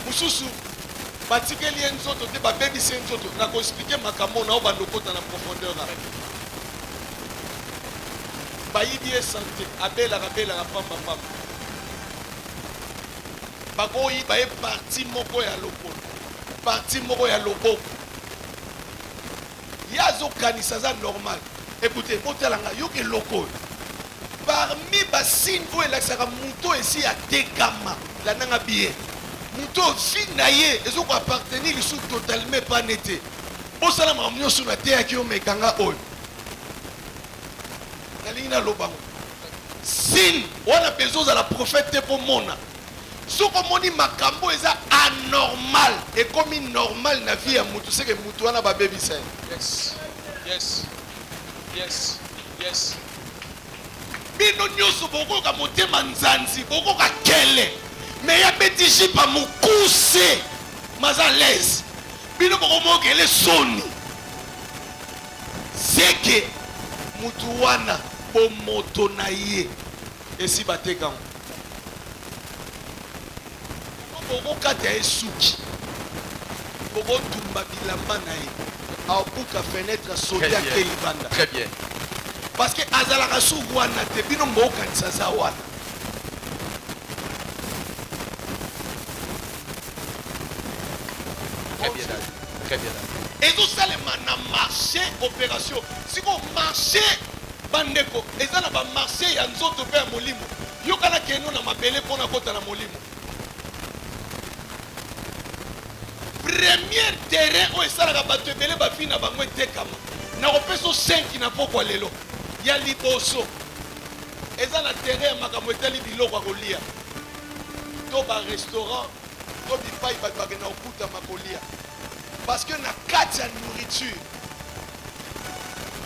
Speaker 2: mosusu batikeli ye nzoto te babebisi ye nzoto na koexplike makambo na oyo bandokota na profondeur bayibi ye santé abelaka pamba bakoyiba ye parti moko ya lokolo parti moko ya loboko ye azokanisa aza normal. Écoutez botalanga yoke loko parmi basine oyo elakisaka moto esi atekama lananga bien moto vi na ye ezoko appartenir lisusu totalement epane te bosala makambo nyonso nateyaki yo mekanga oyo nalingi nalobango sine wana bezo ozala prophète te mpo mona soki omoni makambo eza anormal ekomi normal na vie ya mutu seke mutu wana babebisa ye. Yes. Bino nyonso bokoka motema nzanzi bokoka kele me ya beti jipa mokuse maza lese bino bokomokele soni seke mutu wana bomoto na ye esi batekango bokokata ye suki bokotumba bilamba na ye aobuka fenêtre soki ake libanda.
Speaker 3: Très bien.
Speaker 2: Parce que azalaka su wana te bino mbokanisa za wana
Speaker 3: Très bien.
Speaker 2: ezosalema na marché opération siko marché bandeko eza na bamarché ya nzoto mpe ya molimo yokana keno na mabele mpona kota na molimo. Premier terrain oyo esalaka bato ebele bafi na bango etekama na kopesa 5 na pokwa lelo ya liboso eza na terrain ya makambo etali biloko ya kolia to barestaurant to bipai bato bakenda kokutama kolia parce que na kati ya nourriture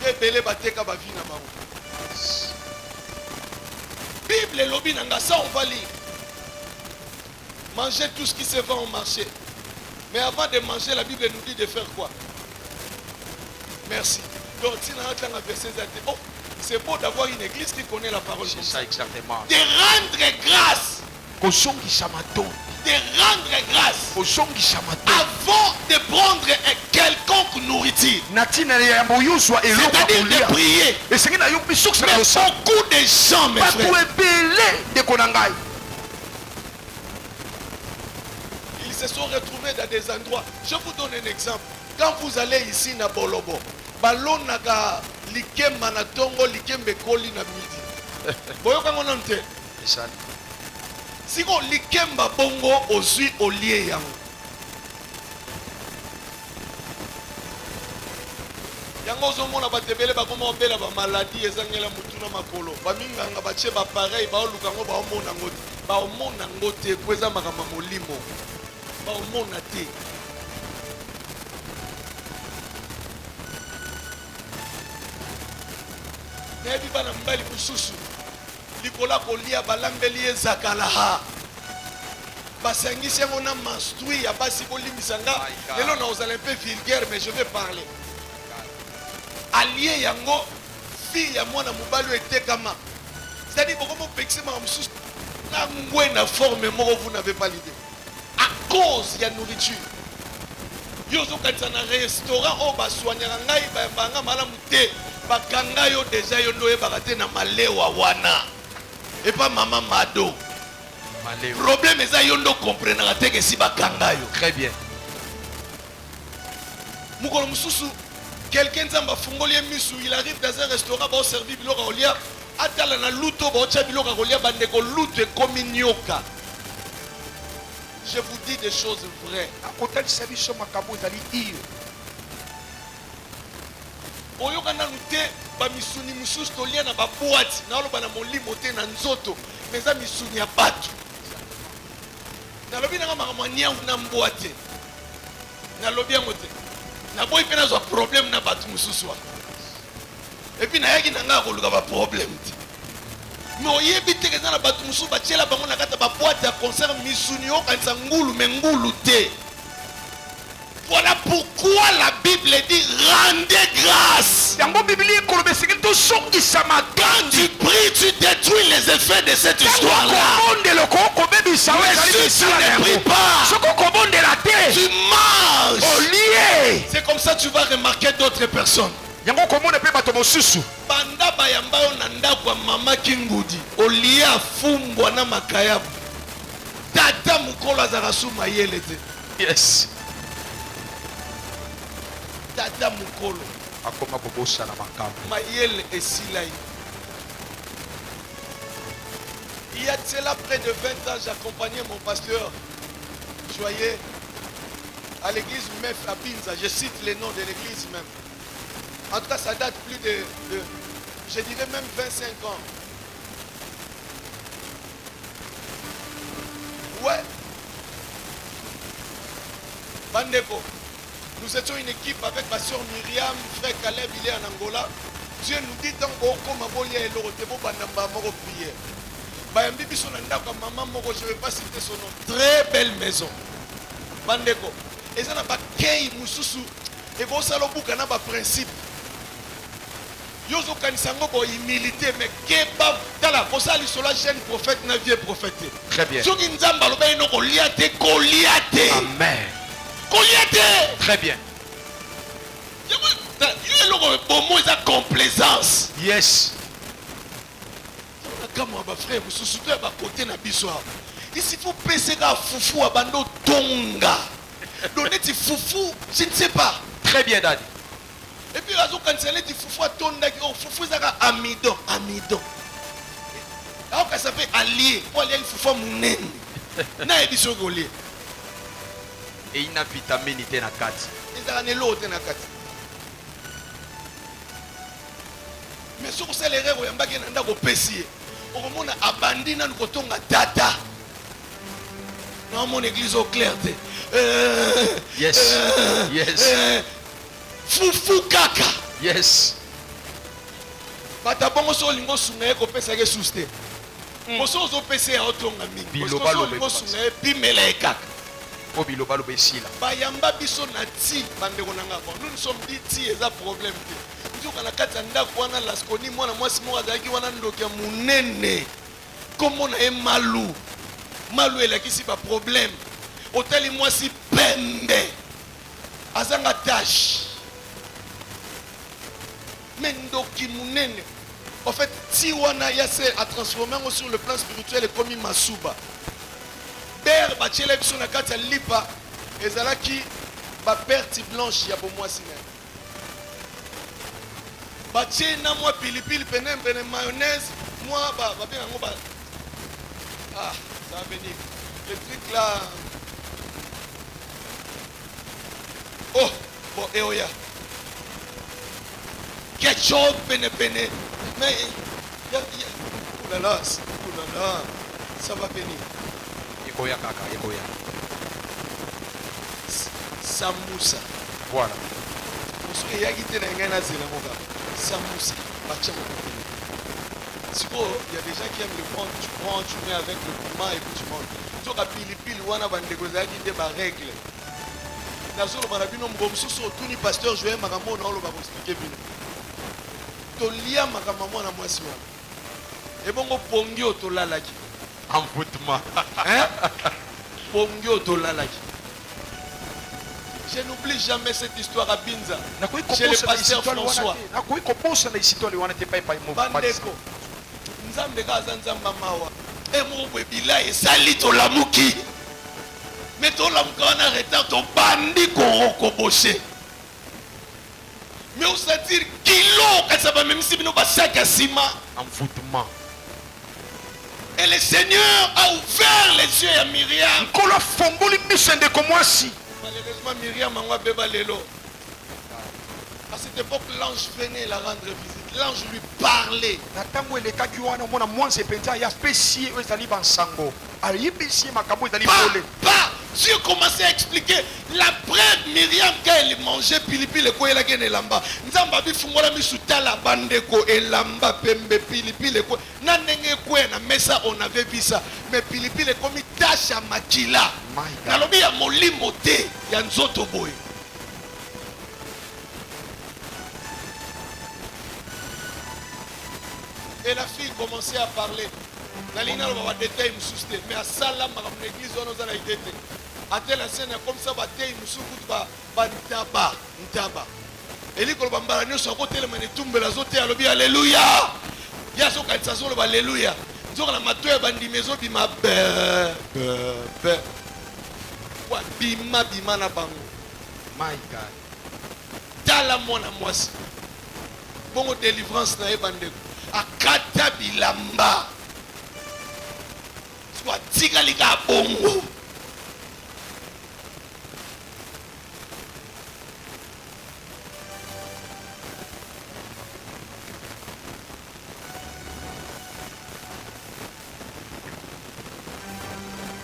Speaker 2: ebele bateka bavi na bango. Bible elobi na nga ça on va lire manger tout ce qui se vend au marché. Mais avant de manger, la Bible nous dit de faire quoi? Merci. Donc, si on a verset, oh, c'est beau d'avoir une église qui connaît la parole.
Speaker 3: C'est ça exactement.
Speaker 2: De rendre grâce. De rendre grâce. Avant de prendre quelconque nourriture. C'est-à-dire de prier. Mais beaucoup de gens, mes frères, se sont retrouvés dans des endroits. Je vous donne un exemple. Quand vous allez ici na Bolobo, ballon naga likemba na tongo likembe koli na midi. Boyo kango nante. Siko likemba bongo ozui olie yango. Yango zomona batebele bakoma obela ba maladie ezangela mutuna makolo. Ba minganga bache ba pareil ba oluka ngo ba omona ngoti. Ba omona ngote kweza makama molimo. Baomona te nayebi bana mobali mosusu likola kolia balambeli ezakala ha basangisi yango na menstrui ya basi bolimbisa nga lelo na ozala un peu vulgaire mais je vais parler allié yango fille ya mwana mobali oyo etekama c'est-à-dire bokoma opekise maka mosusu na ngwe na forme moko vous n'avez pas l'idée à cause ya nourriture yo ozokanisa na restaurant oyo baswanyaka ngai bayambanga malamu te bakanga yo deja yo ndo oyebaka te na malewa wana epa mama mado problème eza yo ndo komprenaka te kesi bakanga yo
Speaker 3: Très bien.
Speaker 2: mokolo mosusu quelqu'un nzambe afungoli ye misu il arrive dans un restaurant baoservi biloko ya kolia atala na luto baotya biloko ya kolia bandeko luto ekomi nyoka. Je vous dis des choses vraies. Oyoka nanu te ba misuni mususu tolia na ba boîte na oloba na molimo te na nzoto meza misuni ya batu. Na lobi na makamwa niangu na mboate. Na lobi yango te. Na boy pe na zo problème na batu mususu wa. Et puis na yaki na nga koluka ba problème te. Mais oyebi te keza na batu mususu ba tiela bango na kata ba boîte ya concert misuni yo kanisa ngulu me ngulu te. Voilà pourquoi la Bible dit rendez grâce. Quand tu pries, tu détruis les effets de cette histoire-là. Mais si tu ne pries pas, tu manges. C'est comme ça que tu vas remarquer d'autres personnes. Banda bayamba yo na ndako ya mama Kingudi olia fumbwa na makayabu tata mukolo azaka suma yele te.
Speaker 3: Yes.
Speaker 2: Tata mukolo
Speaker 3: akoma kobosa na makambo
Speaker 2: mayele esilai. Il y a de cela près de 20 ans, j'accompagnais mon pasteur Joyeux à l'église Mef à Binza. Je cite les noms de l'église même. En tout cas, ça date plus de je dirais même 25 ans. Ouais. Bandeko. Nous étions une équipe avec ma soeur Myriam, frère Caleb, il est en Angola. Dieu nous dit tant qu'on comme abolia et l'autre, bon banamba moro prière. Bayambi biso nanda comme maman moro, je ne vais pas citer son nom. Très belle maison. Bandeko. Et ça n'a pas kei mususu. Et bon ça l'obuka n'a pas principe. Yozo kanisango bo humilité mais keba tala kosa li sola jeune prophète na vieux prophète.
Speaker 3: Très bien.
Speaker 2: Soki nzamba lo bayino ko liate ko liate.
Speaker 3: Amen.
Speaker 2: Koliate.
Speaker 3: Très bien.
Speaker 2: Il y a une complaisance.
Speaker 3: Yes.
Speaker 2: Ici, il faut passer à foufou à bando tonga. Donner du foufou, je ne sais pas.
Speaker 3: Très bien, Daddy.
Speaker 2: Et puis, quand c'est du foufou à tonga, foufou, ça va amidon. Amidon. Alors que ça fait allié. Pour aller le foufou à mounen. Na édition golier.
Speaker 3: Et il n'a vitamine dans la carte.
Speaker 2: Mais sur ces erreurs, il y a un pécier. Au moment où abandonné, nous avons data. Dans mon église au clair.
Speaker 3: Yes. Yes.
Speaker 2: Foufou kaka.
Speaker 3: Yes.
Speaker 2: Bata bongo so lingo sunga ko pesa ke suste. Moso zo pesa ya otonga mingi. Moso so lingo sunga pimela kaka. Bayamba biso na ti bandeko nanga bon nous sommes dit ti eza problème te nzoka na kati ndako wana laskoni mwana mwasi moko azalaki wana ndokia munene komo na ye malu elakisi ba problème otali mwasi pembe azanga tâche mais ndoki munene en fait ti wana yase a transformé sur le plan spirituel et comme masuba père bachele biso na kati ya lipa ezalaki ba perte blanche ya bomwasi na batie na mwa pilipili pene mayonnaise moi ba benga ngo ba ah ça va venir le truc là oh bon et oya ketchup pene mais oulala ça va venir. Samoussa.
Speaker 3: Voilà.
Speaker 2: Il y a des gens qui aiment le prendre, tu prends, tu mets avec le piment et puis tu manges. nzoka pilipili wana bandeko ezalaki nde baregle nazoloba na bino mbo mosusu otuni pasteur joye makambo na oloba koexplike bino tolia makambo mwana mwasi wana ebongo pongi oyo tolalaki
Speaker 3: envoûtement.
Speaker 2: pongi oyo tolalaki. Je n'oublie jamais cette histoire à Binza chez le pasteur François bandeko nzambe ka aza nzambe mawa emoko ebila esali tolamuki me tolamuka wana retard tobandi korokoboshe mais osatir kilo kasi bamemisi bino basaki ya nsima
Speaker 3: Envoûtement.
Speaker 2: et le Seigneur a ouvert les yeux à Myriam.
Speaker 3: Nkolo fongoli miso ndeko mwasi.
Speaker 2: Malheureusement Myriam angwa beba lelo. À cette époque l'ange venait la rendre visite. L'ange lui parlait.
Speaker 3: Natango elekaki wana mona mwanze penza ya spécié ezali bansango. Ayibisi makambo ezali
Speaker 2: Pas,
Speaker 3: volé.
Speaker 2: pas. Dieu commençait à expliquer la preuve Myriam quand elle mangeait pilipili ko elaki ne lamba. Nzamba bifungola misutala bandeko elamba pembe pilipili ko na ndenge ko na mesa on avait vu ça mais pilipili comme tache makila. Nalobi ya molimo te ya nzoto boy. Et la fille commençait à parler. La ligne va détail me mais à salam dans l'église on nous a été. À telle scène comme ça va détail me souste ba ntaba. Eli ko bambara nyo so ko tele mane tumbe la zote alobi alléluia. Ya so ka tsazo lo alléluia. Nzoka na matoya bandi mezo bima be. Wa bima na bango.
Speaker 3: My God.
Speaker 2: Tala mona mwasi. Bongo délivrance na ebandeko. Akata bilamba. Soit tigalika bongo.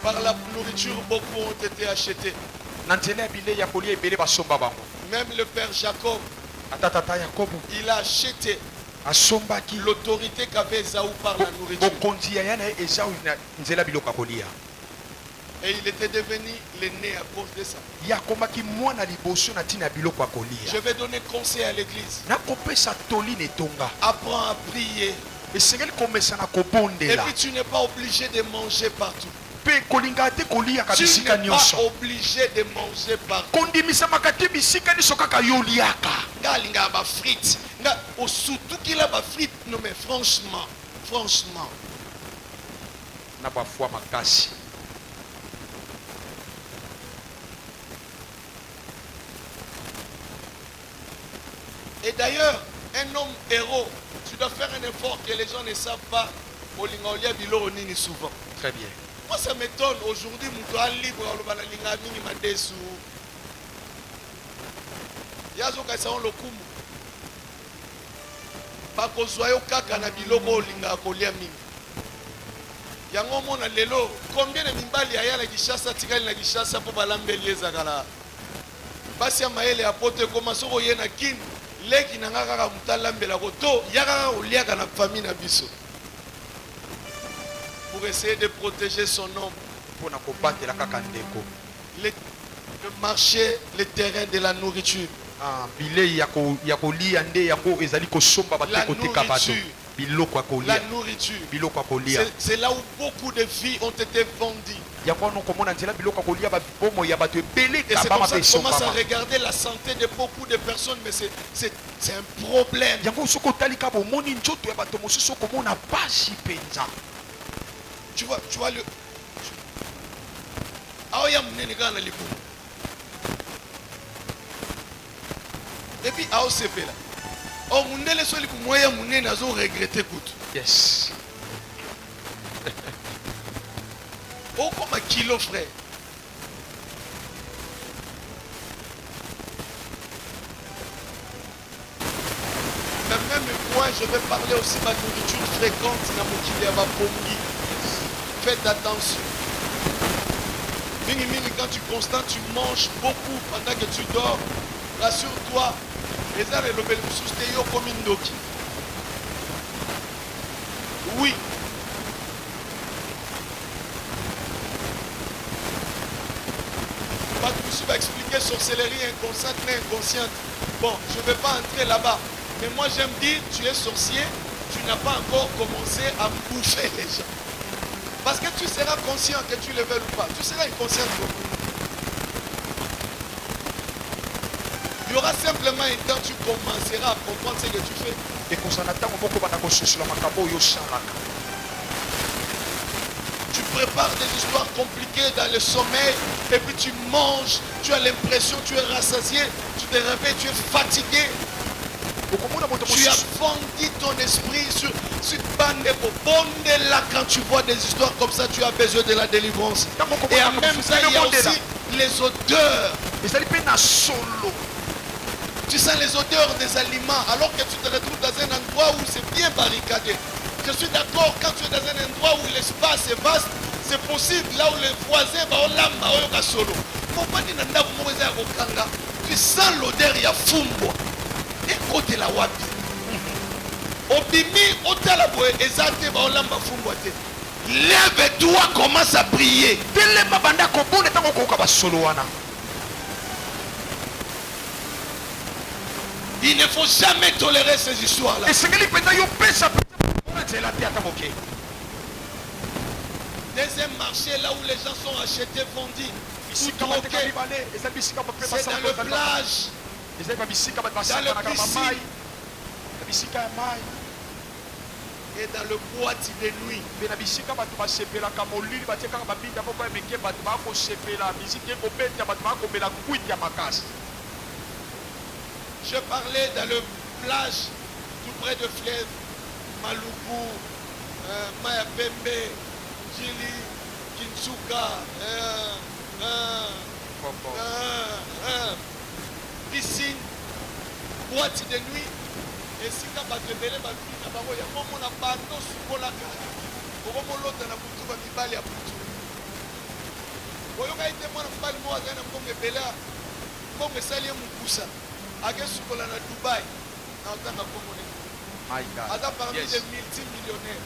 Speaker 2: Par la nourriture, beaucoup ont été achetés. Même le père Jacob, il a acheté l'autorité qu'avait Esaü par la nourriture. Et il était devenu l'aîné à cause de ça. Je vais donner conseil à l'église. Apprends à prier. Et puis tu n'es pas obligé de manger partout. Tu n'es pas obligé de manger partout. Frites. Surtout qu'il a des frites. Non mais franchement. Et d'ailleurs, un homme héros, tu dois faire un effort que les gens ne savent pas. Souvent.
Speaker 3: Très bien.
Speaker 2: Moi ça m'étonne aujourd'hui, mon libre, Yazo Kaisao Lokumu. Bako Zoyo Kaka na biloko olinga kolia mingi. Yango mona lelo, combien de mimbali aya la Kishasa tikali na Kishasa po balambeli ezakala. Basi ya maele apote koma soko yena kin leki na ngaka mutalambela ko to yaka oliaka na famille na biso. Pour essayer de protéger son homme. Le marché, le terrain de la nourriture. La nourriture. C'est là où beaucoup de vies ont été vendues. Et c'est comme ça qu'on commence à regarder la santé de beaucoup de personnes, mais c'est un problème. Tu vois le. Et puis, à OCP là. Oh, mon nez, les sols pour moi, mon nez, n'a pas regretté.
Speaker 3: Yes.
Speaker 2: Oh, comme un kilo, frère. Mais même moi, je vais parler aussi de ma nourriture fréquente dans mon kilo, ma pommi. Faites attention. Quand tu constates, tu manges beaucoup pendant que tu dors. Rassure-toi. Les arts et le bel comme une doki. Oui. Monsieur va expliquer sorcellerie inconsciente mais inconsciente. Bon, je ne vais pas entrer là-bas. Mais moi j'aime dire, tu es sorcier, tu n'as pas encore commencé à bouffer les gens. Parce que tu seras conscient que tu le veux ou pas. Tu seras inconscient. Il y aura simplement un temps où tu commenceras à comprendre ce que tu fais.
Speaker 3: Et qu'on s'en attend au moment où sur la macabo yoshalaka.
Speaker 2: Tu prépares des histoires compliquées dans le sommeil et puis tu manges, tu as l'impression que tu es rassasié, tu te réveilles, tu es fatigué. Tu as vendu ton esprit sur bande là quand tu vois des histoires comme ça, tu as besoin de la délivrance. Et en même temps, il y a aussi les odeurs. Tu sens les odeurs des aliments alors que tu te retrouves dans un endroit où c'est bien barricadé. Je suis d'accord, quand tu es dans un endroit où l'espace est vaste, c'est possible, là où les voisins vont solo. Tu sens l'odeur, il y a fumbo. Et côté la wapi. Obimi, otalaboe, ezate, baolamba fumbo. Lève-toi, commence à prier. Il ne faut jamais tolérer ces histoires-là. Deuxième marché, là où les gens sont achetés, vendus. C'est dans le plage, dans le piscine et dans le boîte de nuit. Je parlais dans le plage tout près de fleuve, Maluku, Maya Pembe, Jili, Kinsuka, piscine, boîte de nuit, et si tu as des bébés, tu as un bando sur la carte. Tu as un boutou, tu as un boutou. Tu as été moi, tu as un boutou, tu as un boutou. Ake sukola na Dubaï na otanga komone.
Speaker 3: My God.
Speaker 2: Ada parmi
Speaker 3: Yes.
Speaker 2: des multimillionnaires.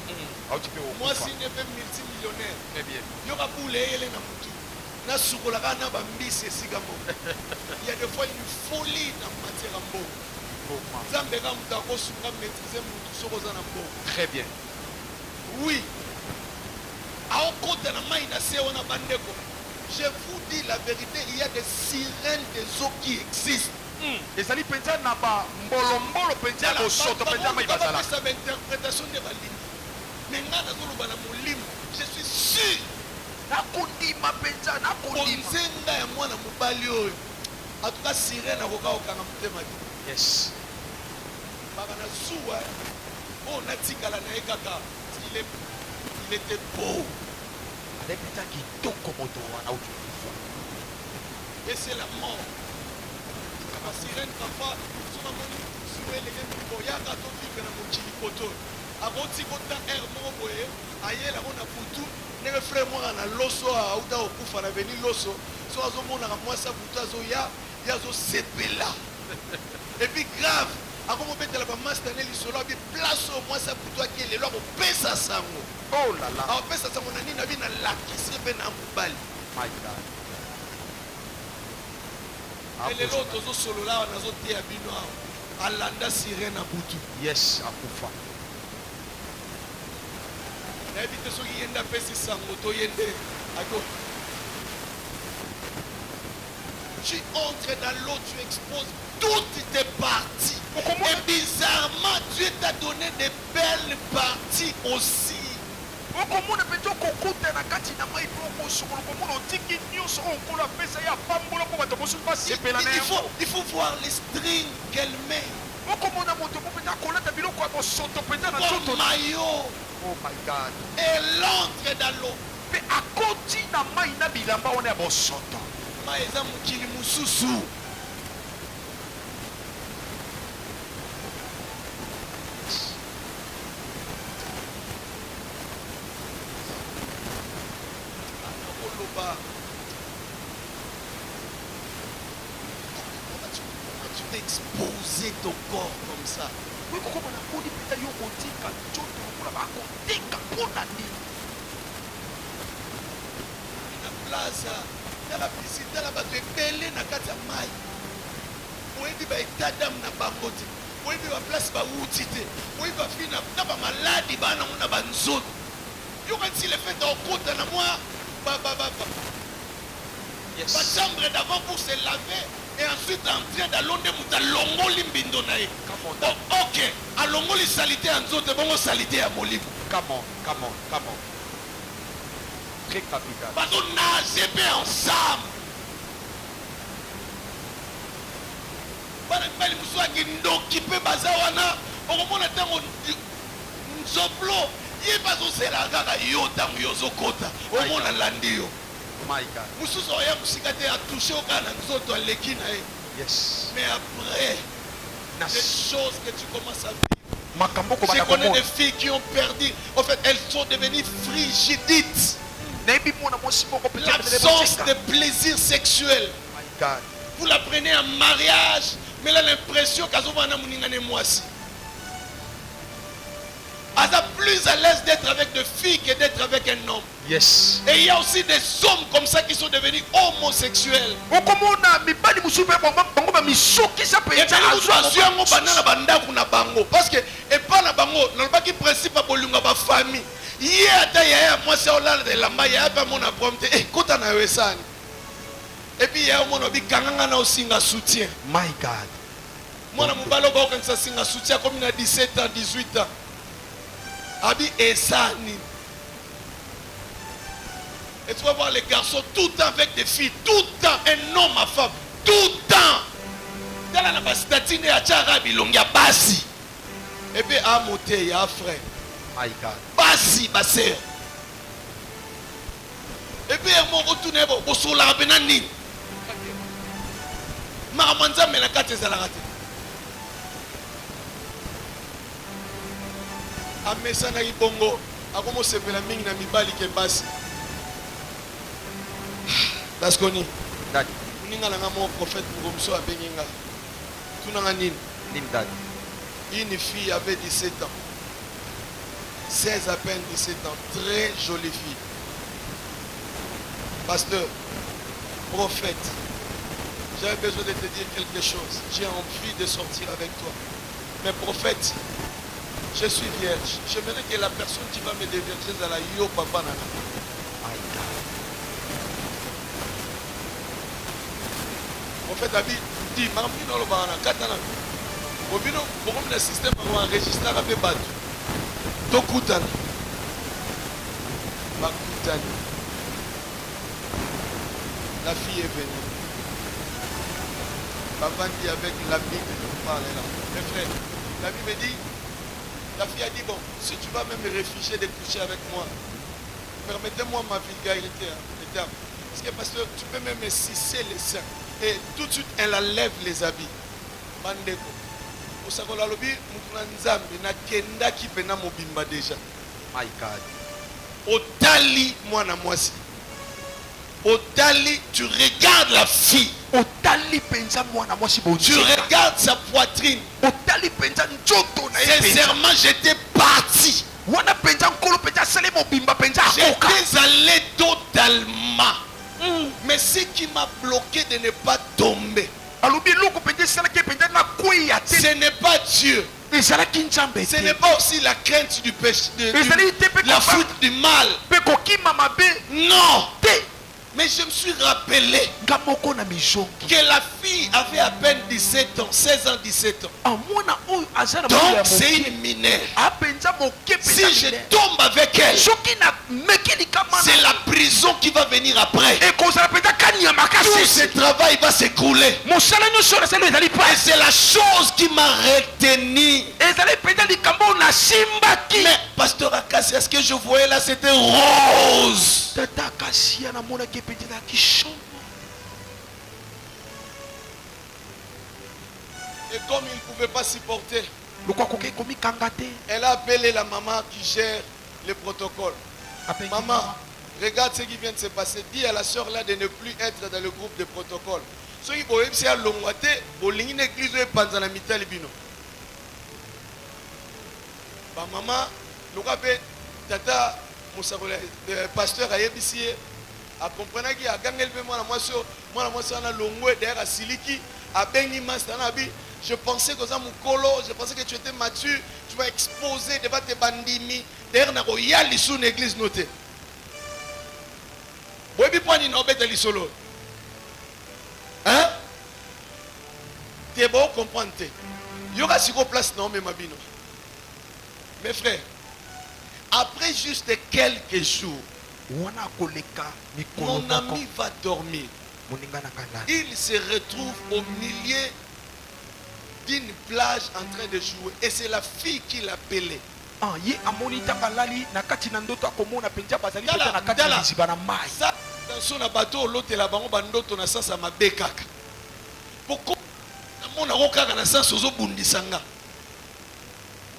Speaker 2: Moi si ne fais multimillionnaire.
Speaker 3: Très bien.
Speaker 2: Yoka boule ele na mutu. Na sukola kana ba mbisi sigambo. Il y a des fois une folie dans matière ambo. Zambe ka muta ko suka maîtriser mutu soko za na mbo.
Speaker 3: Très bien.
Speaker 2: Oui. A okota na mai na se ona bandeko. Je vous dis la vérité, il y a des sirènes des eaux qui existent.
Speaker 3: ezali penza na ba mbolombolo penza bosoto penza mai bazala
Speaker 2: ça va interprétation de balini mais nga nazoloba na molimo je suis sûr
Speaker 3: nakondima penza nakondima
Speaker 2: konzenga ya mwana mobali oyo atuka sirene akoka kokanga motema te.
Speaker 3: Yes.
Speaker 2: baka na zuwa oyo natikala na ye kaka il était beau
Speaker 3: ale penza kitoko moto wana utukufu
Speaker 2: et c'est la mort. La sirène parfois sur moni sur les boyaka to vivre na mokili poto akoti kota air moko boye ayela mona putu nenge frère moi na loso auta okufa na veni loso so azomona ka mwasa putu azoya yazo sepela et puis grave akomo betela ba master ne lisolo abi place au mwasa putu akele lo kopesa sango.
Speaker 3: Oh là là.
Speaker 2: A pesa sango na nini na bina lakisi pe na mobali.
Speaker 3: My God.
Speaker 2: Et les autres aux solo là on a zoté à bino alanda sirène à butu.
Speaker 3: Yes, akufa.
Speaker 2: Évite ceux qui yenda pesi sango to yende ako. Tu entres dans l'eau, tu exposes toutes tes parties. Et bizarrement, Dieu t'a donné des belles parties aussi.
Speaker 3: okomona penza okokuta na kati na mai po okosokolo komona otiki nyonso oyo nkolo apesa ye apambola mpo bato mosusu basepela na yango
Speaker 2: Il faut voir les strings qu'elle met.
Speaker 3: okomona moto mo penza akolata biloko ya bosoto penza na nzoto
Speaker 2: Comme maillot.
Speaker 3: oh my God.
Speaker 2: Elle entre dans l'eau.
Speaker 3: mpe akoti na mai na bilamba wana ya bosoto
Speaker 2: Ma eza mokili mususu. Comment tu peux exposer ton corps comme ça?
Speaker 3: Oui, okomona kodi mpenza yo kotika nzoto lokola bakoteka mpo na nini
Speaker 2: La place tala piscine tala bato ebele na kati ya mai oyebi baétat d'âme na bango te oyebi baplace bawuti te oyebi bafi na bamaladi baa nango na banzoto yokanisi le fait okota na mwa chambre d'avant pour se laver et ensuite entrer dans l'onde muta longoli mbindo na ye ok alongoli salite ya nzoto bongo salite ya molimo
Speaker 3: Come on. Très capital.
Speaker 2: bazo nage mpe ensemble bana mibali mosusu akindoki mpe baza wana okomona ntango nzoplo ye bazosela kaka yo ntango yo ozokota omona landi yo
Speaker 3: My God.
Speaker 2: mosusu oya mosika te atouche okaka na nzoto aleki na ye
Speaker 3: Yes.
Speaker 2: mais après des choses que tu commences à vivre.
Speaker 3: Makambo ko
Speaker 2: Je
Speaker 3: bana
Speaker 2: connais
Speaker 3: ko.
Speaker 2: des filles qui ont perdu. En fait, elles sont devenues frigidites. L'absence de plaisir sexuel.
Speaker 3: My God.
Speaker 2: Vous la prenez en mariage, mais elle a l'impression qu'elle a moi aussi. Elle est plus à l'aise d'être avec des filles que d'être avec un homme.
Speaker 3: Yes.
Speaker 2: Et il y a aussi des hommes comme ça qui sont devenus homosexuels. Parce que et pas la bango, non pas qui principe à bolunga ba famille. Hier ata ya moi c'est olala de lamba ya pas mon appromte. Eh kota na wesani. Et puis ya mon obi kanganga na osinga soutien.
Speaker 3: My God.
Speaker 2: Moi na mubalo ba okanisa singa soutien comme na 17 ans, 18 ans. Abi esani. Et tu vas voir les garçons tout le temps avec des filles, tout le temps, un homme à femme, tout le temps. Dans la bastatine ya tchara bilongi ya basi. Et puis à monter ya frère.
Speaker 3: My God.
Speaker 2: Basi basser. Et puis mon retourne bo sur la benani. Maramanza mena kate za la rate. Amesa na ibongo, akomo sepela mingi na mibali ke basi. Parce qu'on y
Speaker 3: Daddy.
Speaker 2: mon prophète Ngomso a Benginga. Une fille avait 17 ans. 16 à peine 17 ans. Très jolie fille. Pasteur, prophète, j'avais besoin de te dire quelque chose. J'ai envie de sortir avec toi. Mais prophète, je suis vierge. J'aimerais que la personne qui va me déverger dans la yo papa nana. En fait, David dit, Mambi dans le barana, Katana. Bobino, pour le système, on enregistre avec Batu. Tokutan. Bakutan. La fille est venue. Papa dit avec la Bible, on parle là. Mes frères, la Bible me dit, la fille a dit, bon, si tu vas même me réfugier de coucher avec moi, permettez-moi ma vulgarité, les termes. Parce que pasteur, tu peux même essuyer les seins. Et tout de suite, elle enlève les habits. Bandeko. Osako lobi, mutuna nzambe na kenda ki pena mobimba déjà.
Speaker 3: My God.
Speaker 2: Otali mwana mwasi. Otali, tu regardes la fille.
Speaker 3: Otali penza mwana mwasi bo.
Speaker 2: Tu regardes sa poitrine.
Speaker 3: Otali penza njoto na ye.
Speaker 2: Sincèrement, j'étais parti.
Speaker 3: Wana penza nkolo penza sele mobimba penza akoka.
Speaker 2: J'étais allé totalement. Mais ce qui m'a bloqué de ne pas tomber, ce n'est pas Dieu. Ce n'est pas aussi la crainte du péché, la fuite du mal. Non. Mais je me suis rappelé que la fille avait à peine 17 ans, 16 ans, 17 ans. Donc c'est une mineure. Si je tombe avec elle, c'est la prison qui va venir après. Tout ce travail va s'écrouler. Et c'est la chose qui m'a retenu. Mais pasteur Akassi, est-ce que je voyais là, c'était rose. Et comme il ne pouvait pas supporter, elle a appelé la maman qui gère le protocole. Maman, regarde ce qui vient de se passer. Dis à la soeur là de ne plus être dans le groupe de protocole. Ceux qui ont été à l'ongwate, bolingine église et panzana mitali bino. Maman, le tata, pasteur a yébissé. a comprenait qu'il a gagné le moi la moisson a longwe derrière à siliki a bengi master nabi. Je pensais que ça mukolo, je pensais que tu étais mature, tu vas exposer devant tes bandimi derrière na ko yali sous une église notée. Bobi point ni obet li solo. Hein? Tu bon comprendre. Il y aura sur place non mais mabino. Mes frères, après juste quelques jours, mon ami va dormir. Il se retrouve au milieu d'une plage en train de jouer. Et c'est la fille qui l'appelait.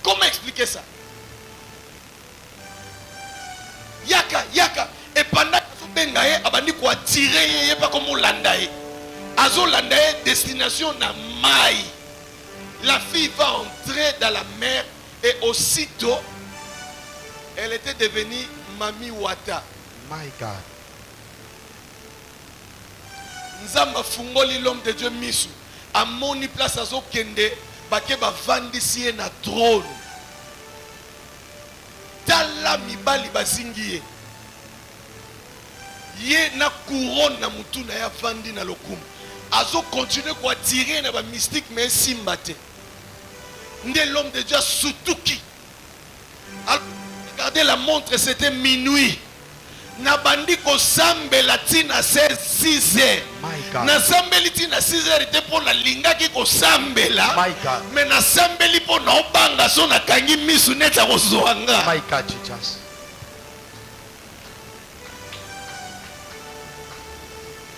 Speaker 2: Comment expliquer ça? Yaka. Et pendant que abandi ko attirer pas comme landae. Azo landae destination na mai. La fille va entrer dans la mer et aussitôt elle était devenue Mami Wata.
Speaker 3: My God.
Speaker 2: Nzamba fungoli l'homme de Dieu misu. Amoni place azo kende bake ba vandisi na trône. Tala mibali bazingi ye na couronne na mutu na ya vandi na lokumu. Azo continuer ko attirer na ba mystique mais simbate. Nde l'homme de Dieu Sutuki. Regardez la montre, c'était minuit. Na bandi ko sambe latina 6 heures. Na sambeli tina 6 heures était pour la linga ki ko sambela. Mais na sambeli pour na obanga so na kangi misu neta ko zoanga.
Speaker 3: My God, Jesus.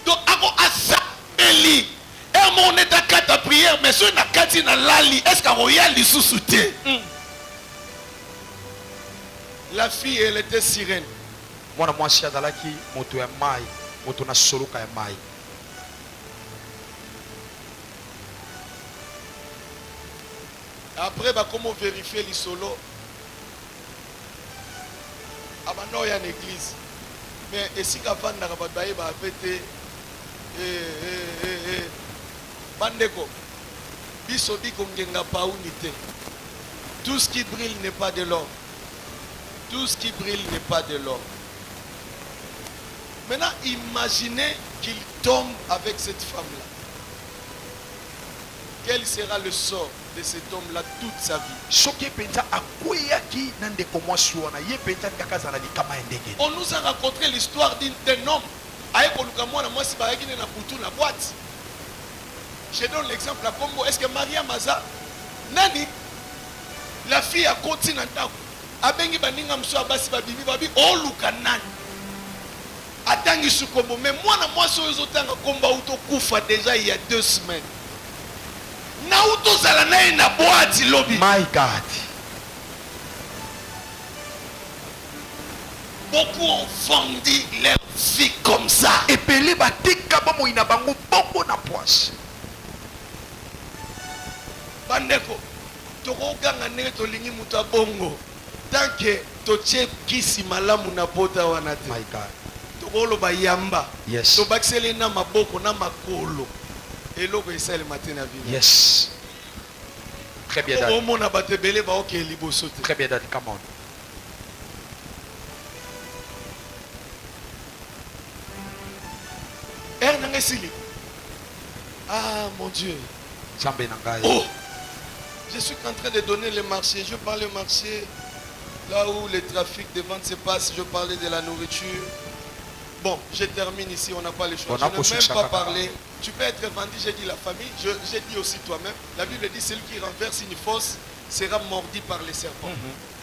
Speaker 2: Donc ako asambeli. Et mon état kata prière mais so na kati na lali est-ce que royal li sous-souté. La fille elle était sirène.
Speaker 3: Mwana mwasi azalaki moto ya mai, moto na soluka ya mai.
Speaker 2: Après, comment vérifier les solos? Abano y a une église. Mais ici, quand on a pété, Bandeko, bisobi kongenga pa unité. Tout ce qui brille n'est pas de l'or. Tout ce qui brille n'est pas de l'or. Maintenant, imaginez qu'il tombe avec cette femme-là. Quel sera le sort de cet homme-là toute sa vie? On nous a rencontré l'histoire d'un homme. Je donne l'exemple à Congo. Est-ce que Maria Maza, Nani, la fille a continué à Bengi Baninga Mso Abasi Babini Babi, oh Luka Nani. Atangi Sukombo, mais moi, sur Zotanga Komba Uto Koufa déjà il y a 2 semaines. Nauto Zalana na boîte lobby.
Speaker 3: My God.
Speaker 2: Beaucoup ont vendu leur vie comme ça.
Speaker 3: Et pelé batika ba moina bango bongo na poche.
Speaker 2: Bandeko, tokoganga ndenge tolingi muta bongo. Tant que toche kisi malamu na pota wana te.
Speaker 3: My God.
Speaker 2: Tokolo ba yamba.
Speaker 3: Yes.
Speaker 2: To bakisele na maboko na makolo. Eloko esale matin na vie.
Speaker 3: Yes. Très bien, Dad. Très bien, Dad. Come on.
Speaker 2: Ah mon Dieu.
Speaker 3: Oh.
Speaker 2: Je suis en train de donner le marché. Je parle du marché là où le trafic de vente se passe. Je parlais de la nourriture. Bon, je termine ici, on n'a pas le choix. Je ne même pas parler. Tu peux être vendu, j'ai dit la famille, j'ai dit aussi toi-même. La Bible dit celui qui renverse une force sera mordi par les serpents.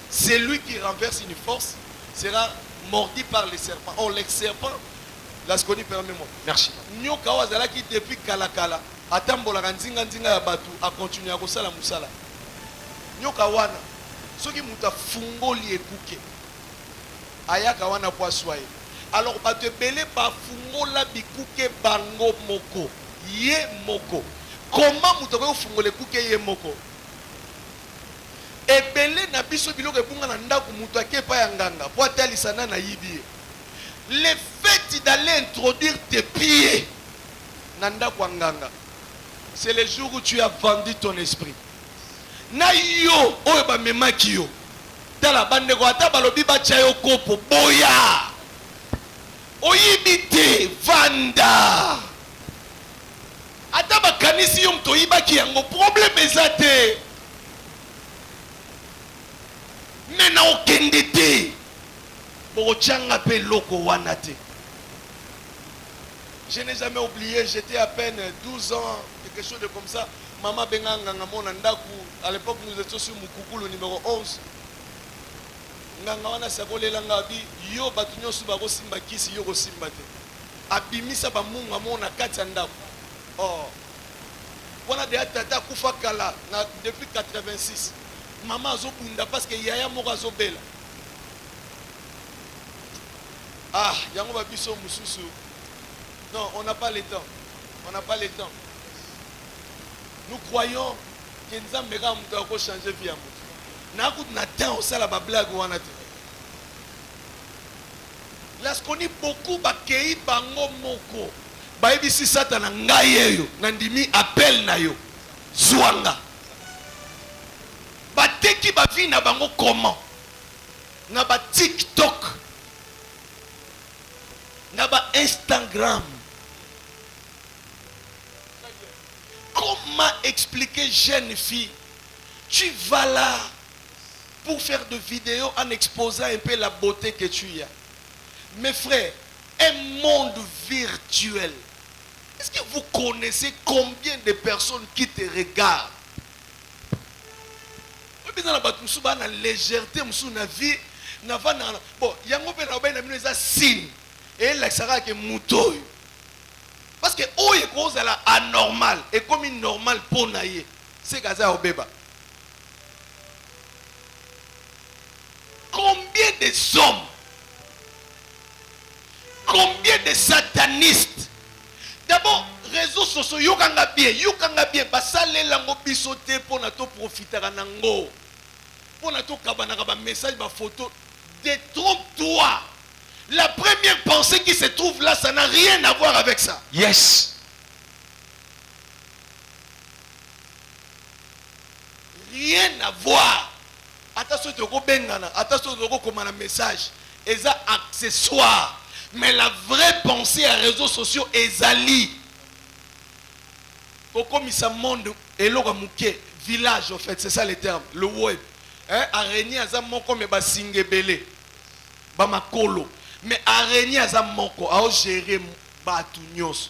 Speaker 2: Celui qui renverse une force sera mordi par les serpents. Oh, les serpents, là ce qu'on dit, permets-moi.
Speaker 3: Merci.
Speaker 2: Nyoka wazala qui depuis Kalakala, atambola nzinga nzinga ya batu, a continué à kosala musala. Nyoka wana, soki muta fungoli ekuke, ayaka wana poissoye. Alors, tu belé par fungola bikuke bango moko. Ye moko. Comment vous avez fungole kuke ye moko? Et belé na biso biloko bunga na ndaku mutu ake pa yanganga. Po atalisana na yibi. Le fait d'aller introduire tes pieds, Nanda Kwanganga, c'est le jour où tu as vendu ton esprit. Na yo, oeba memaki yo. Tala bande ko ata balobi ba chayo kopo boya. Oyibite vanda. Ata ba kanisi yo mto yibaki yango problème ezate. Mena okende te. Bo changa pe loko wana te. Je n'ai jamais oublié, j'étais à peine 12 ans, quelque chose de comme ça. Maman Benganga Ngamona Ndaku, à l'époque nous étions sur Mukukulu numéro 11. Nganga wana sabole langa bi yo batunyo subako simba kisi yo ko simba te. Abimisa ba munga mona kati ya ndaku. Oh. Wana de tata kufa kala na depuis 86. Maman azobunda parce que yaya moko azobela. Ah, yango ba biso mususu. Non, on n'a pas le temps. On n'a pas le temps. Nous croyons que nous avons changé vie. Nous avons changé la blague. Lorsqu'on dit beaucoup, bakei bango moko. Baebi si satana ngayeyo. Nandimi appel na yo. Zwanga. Bateki ba vie na bango comment? Na ba TikTok. Na ba Instagram. Comment expliquer, jeune fille, tu vas là pour faire des vidéos en exposant un peu la beauté que tu as. Mes frères, un monde virtuel. Est-ce que vous connaissez combien de personnes qui te regardent? Dans la légèreté, dans la vie, bon, il y a un signe. Et là, ça va que moutoy. Parce que oh est cause la anormal et comme une normale pour naïe c'est gaza au bébé. Combien de hommes, combien de satanistes? D'abord réseaux sociaux yokanga bien basale lango bisote pour na to profiter nango pour na to kabana ba message ba photo. Détrompe-toi. La première pensée qui se trouve là, ça n'a rien à voir avec ça.
Speaker 3: Yes.
Speaker 2: Rien à voir. Attention, tu as comme un message. Et ça, accessoire. Mais la vraie pensée à réseaux sociaux est ali. Comme ça monde et l'oramouké, village en fait, c'est ça le terme, le web. Araignée à Zamoko, mais Basingebele, Bamakolo. Mais araignée à Zamoko, a géré Batunios.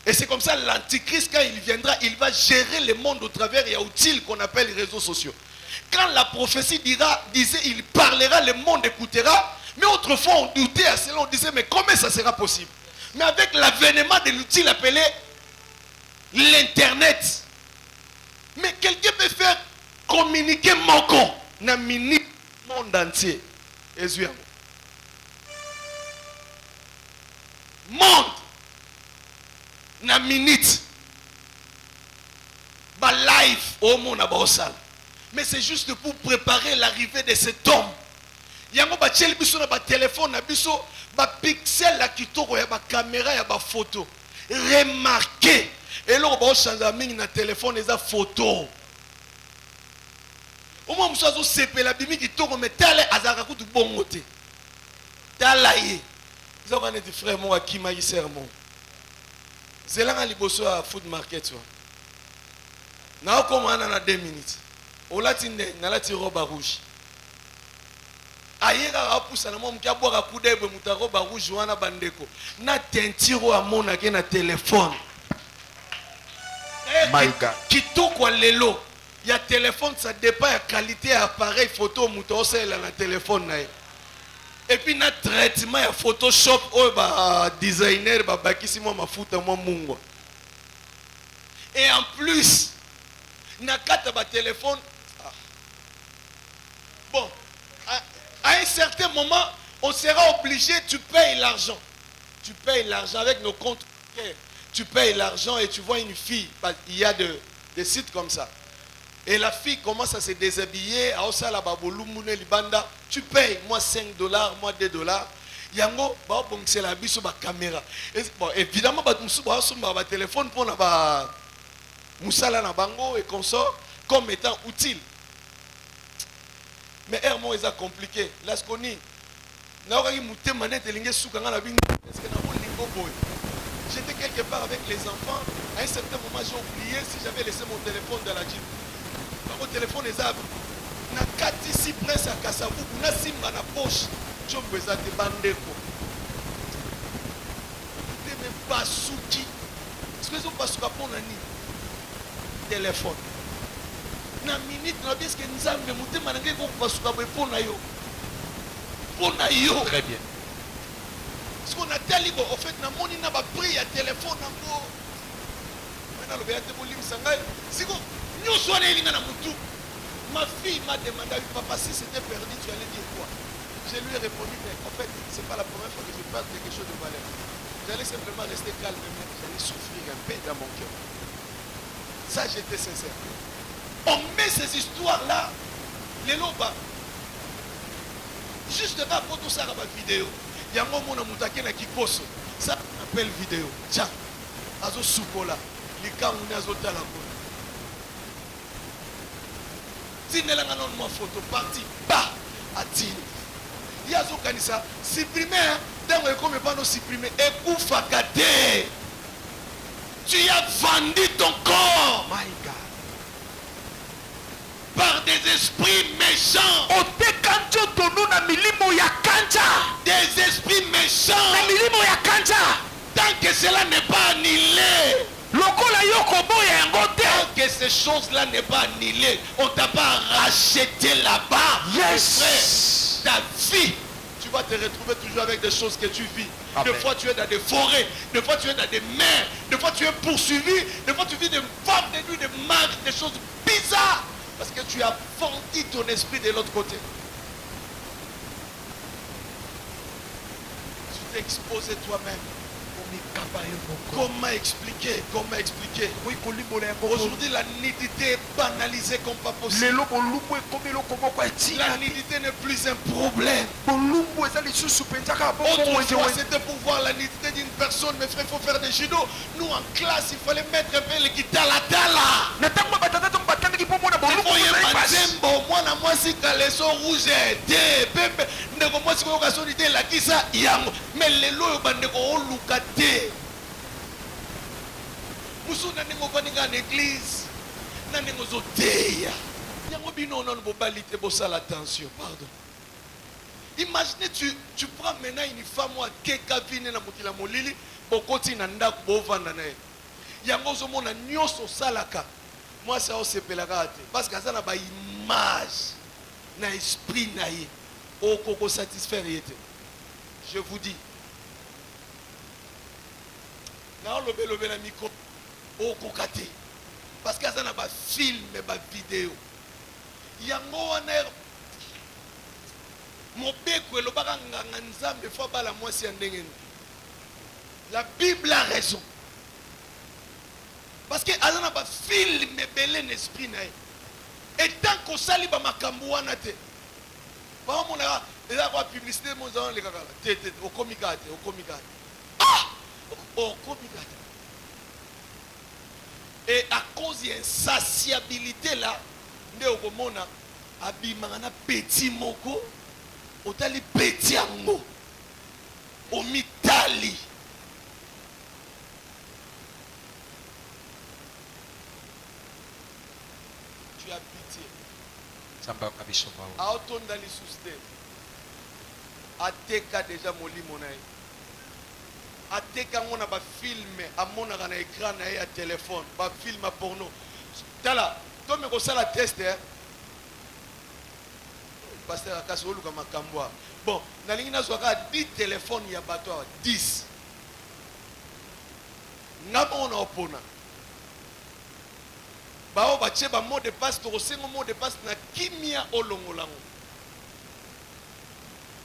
Speaker 2: Et c'est comme ça l'antichrist, quand il viendra, il va gérer le monde au travers et outils qu'on appelle les réseaux sociaux. Quand la prophétie disait, il parlera, le monde écoutera. Mais autrefois, on doutait à cela, on disait, mais comment ça sera possible? Mais avec l'avènement de l'outil appelé l'Internet, mais quelqu'un peut faire communiquer mon con dans le monde entier. Monde na minute ba live au monde ba salle. Mais c'est juste pour préparer l'arrivée de cet homme. Yango ba tchel biso na ba téléphone na biso ba pixel la kitoko ya ba caméra ya ba photo. Remarquez et là ba changer mingi na téléphone eza photo. Au moins muso azo sepela bimi kitoko mais tale azaka kutu bongo te. Tala ye. Ils ont dit frère moi qui m'a dit sermon. C'est là liboso à food market. Na ko mana na 2 minutes. O latine na lati robe rouge. Ayeka apusa na mo mkia boka kudebe muta robe rouge wana bandeko. Na tentiro amona ke na téléphone.
Speaker 3: My God.
Speaker 2: Kitoko lelo. Ya téléphone ça dépend de la qualité appareil photo muta osela na téléphone na. Et puis notre traitement ya Photoshop oh ba designer ba bakisi mo mafuta mo mungo. Et en plus na kata ba téléphone bon à un certain moment on sera obligé, tu payes l'argent. Tu payes l'argent avec nos comptes. Tu payes l'argent et tu vois une fille, il y a des sites comme ça. Et la fille commence à se déshabiller, tu payes, moi $5, moi $2. yango ba bongsela biso ba caméra. Bon, évidemment ba musu ba somba ba téléphone pour na ba musala na bango et consort comme étant utile. Mais ermo est compliqué. Laskoni na oka ki muté manette linge suka nga na bingo est-ce que na bolingo boy. J'étais quelque part avec les enfants. À un certain moment, j'ai oublié si j'avais laissé mon téléphone dans la jeep. Mon téléphone est à na kati si presse à Kassavou, na simba na poche. Je me faisais des bandeko. De me basuki. Est-ce que vous pas souka pour nani? Téléphone. Na minute na bis que nous avons monté manangé ko basuka pour na yo. Pour na yo.
Speaker 3: Très bien.
Speaker 2: Ce qu'on a tellement en fait, na moni na ba pris à téléphone encore. Maintenant le béat bolim sangai. Si ko nous soit elinga na mutu. Ma fille m'a demandé papa si c'était perdu, tu allais dire quoi? Je lui ai répondu mais en fait, c'est pas la première fois que je parle de quelque chose de valeur. J'allais simplement rester calme mais j'allais souffrir un peu dans mon cœur. Ça j'étais sincère. On met ces histoires là les loba. Juste avant tout ça dans ma vidéo. Yango mona mutake na kikoso ça appelle vidéo tiens azo sukola lika muna azo tala ko tinela ngana mo photo parti ba atine yazo kanisa supprimer donc comme pas non supprimer ekufa kate tu as vendu ton corps
Speaker 3: My God.
Speaker 2: par des esprits méchants.
Speaker 3: Otekancho tonu na milimo ya kanja.
Speaker 2: Des esprits méchants.
Speaker 3: Na milimo ya kanja.
Speaker 2: Tant que cela n'est pas annulé.
Speaker 3: Lokola yoko boya yango te.
Speaker 2: Tant que ces choses-là n'est pas annulé, on t'a pas racheté là-bas.
Speaker 3: Yes.
Speaker 2: Frère, ta vie, tu vas te retrouver toujours avec des choses que tu vis.
Speaker 3: Amen.
Speaker 2: Des fois tu es dans des forêts, des fois tu es dans des mers, des fois tu es poursuivi, des fois tu vis des formes de nuit, des marches, des choses bizarres. Parce que tu as vendu ton esprit de l'autre côté. Tu t'es exposé toi-même. Comment expliquer? Comment expliquer? Aujourd'hui, la nudité est banalisée comme pas possible. La nudité n'est plus un problème. Autrefois, c'était pour voir la nudité d'une personne. Mais frère, il faut faire des judo. Nous, en classe, il fallait mettre un peu le guitare-la-tala. Moi, moi, si caleçon rouge, moi, si la kisa, mais les lois, musu nani movaninga en église nani ngozoteya yango bino non bobalite bosala attention pardon. Imaginez tu prends maintenant une femme ou keka vine na mokila molili bokoti na ndako bovanda na ye yango zomona nyonso salaka moi ça osepelaka te parce que ça na ba image na esprit na ye okoko satisfaire yete. Je vous dis na lobe na micro okokate parce que ça na ba film ba vidéo yango wana mobeko elobaka nganga nzambe fo bala mwasi ya ndenge. La Bible a raison parce que azana ba film ebele na esprit na ye et tant qu'on sali ba makambo wana te ba mona eza kwa publicité mo zana le kaka te okomikate okomikate. Et à cause de l'insatiabilité là, nde okomona abimanga na petit moko otali petit yango omitali. Tu as pitié.
Speaker 3: Samba kabiso ba.
Speaker 2: Aotonda lisuste. Ateka déjà molimo na ye. Ateka ngona ba film amonaka na écran na ya téléphone ba film a porno tala to me ko sala test pasteur akasi oluka makambo bon nalingi nazwaka 10 téléphone ya bato 10 ngabona opona bao batie ba mot de passe to sengo mot de passe na kimia olongolango.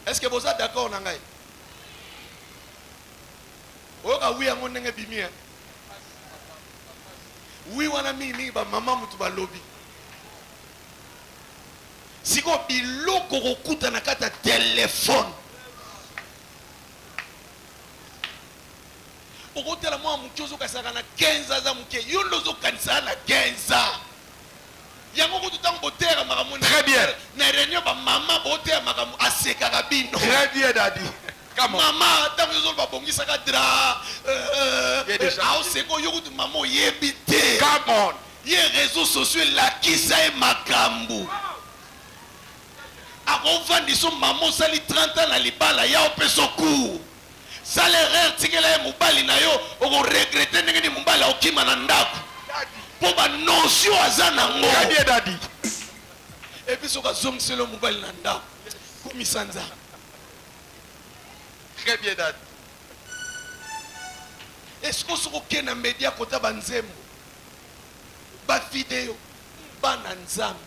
Speaker 2: Est-ce que vous êtes d'accord na ngai? Oka oui yango ndenge bimi hein. Oui wana mimi ba mama mutu ba lobby. Siko biloko kokuta na kata téléphone. mwa muke ozokasaka na 15 aza muke yo ndo ozokanisa na 15 yango kutu ntango botera makambo
Speaker 3: Très bien.
Speaker 2: na réunion bamama botera makambo asekaka bino
Speaker 3: Très bien, Daddy. Come on.
Speaker 2: mama ntango ozolo babongisaka dra
Speaker 3: Il y a des gens qui-
Speaker 2: aoseko yo kutu mama oyebi te
Speaker 3: Come on.
Speaker 2: ye réseaux sociaux elakisa ye makambo akovandisa mama osali 30 ans na libala ya opeso cour sala erreur tikela ye mobali na yo okoregrete ndenge ni mobali aokima na ndako mpo banotion aza nango
Speaker 3: Très bien, Daddy.
Speaker 2: epi soki azongisela yo mobali na ndako komisa nzambe
Speaker 3: Très bien, Daddy.
Speaker 2: eske osoki okende na media kota banzembo bavideo bana nzambe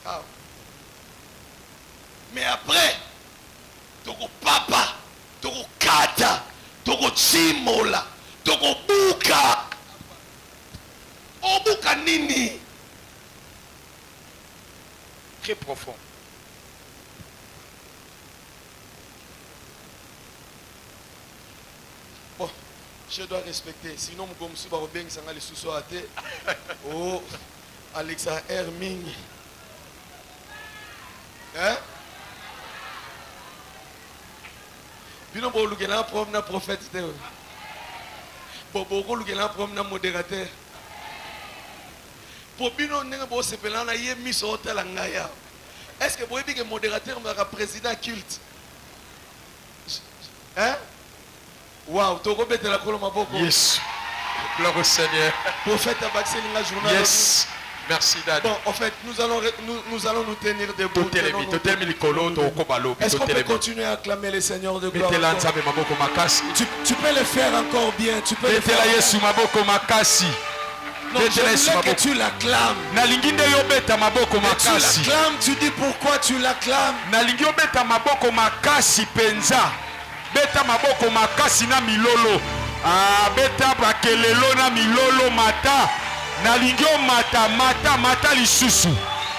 Speaker 2: awa mais après tokopapa tokokata tokotimola tokobuka obuka nini
Speaker 3: Très profond.
Speaker 2: bon je dois respecter sinon mokomosu bakobengisanga lisusu awa te o alexa r mingi hein? bino bolukela na problème na prophète te bokolukela na problème na modérateur po bino ndenge bosepela na ye miso otala ngai awa est ce que boyebi ke modérateur mbaka président culte hein? Wow, tokobetela kolo maboko.
Speaker 3: Yes. Gloire au Seigneur.
Speaker 2: Prophète abakiselinga journal.
Speaker 3: Yes. Merci, Daddy.
Speaker 2: Bon, en fait, nous allons nous tenir debout.
Speaker 3: Totelemi, totelemi likolo, tokobalo,
Speaker 2: Est-ce qu'on peut
Speaker 3: totelemi.
Speaker 2: continuer à acclamer les seigneurs de gloire?
Speaker 3: Betela nzambe maboko makasi.
Speaker 2: Tu peux le faire encore bien. Tu peux le
Speaker 3: Betela
Speaker 2: faire.
Speaker 3: Yesu maboko makasi.
Speaker 2: Non, je
Speaker 3: Betela Yesu
Speaker 2: voulais que
Speaker 3: maboko.
Speaker 2: tu l'acclames.
Speaker 3: Nalingi nde yo beta maboko
Speaker 2: Mais tu
Speaker 3: makasi.
Speaker 2: l'acclames, tu dis pourquoi tu l'acclames.
Speaker 3: Nalingi yo beta maboko makasi penza. Beta maboko makasi na milolo. Ah, beta bakelelo na milolo mata. Nalingi yo mata lisusu.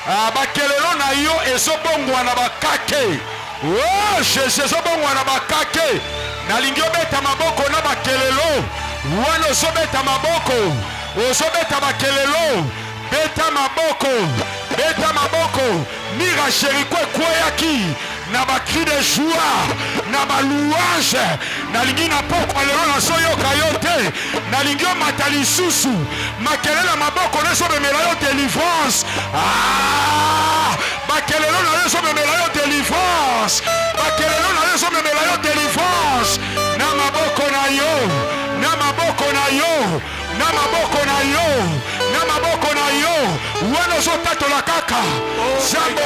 Speaker 3: Ah, bakelelo na yo ezobongwa na bakake. Oh, Jésus ezobongwa na bakake. Nalingi yo beta maboko na bakelelo. Wana ozobeta maboko. Ozobeta bakelelo. Beta maboko. Mira sheriko kweyaki. Na ba cri de joie, na ba louange, na lingi na poko lelo na soyoka yo te, na lingi o matali susu, makelela maboko na so bemela yo délivrance. Ah! Bakelelo na so bemela yo délivrance. Bakelelo na so bemela yo délivrance. Na maboko na yo, na maboko na yo, na maboko na yo, na maboko na yo. Wana zo tatola kaka. Jambo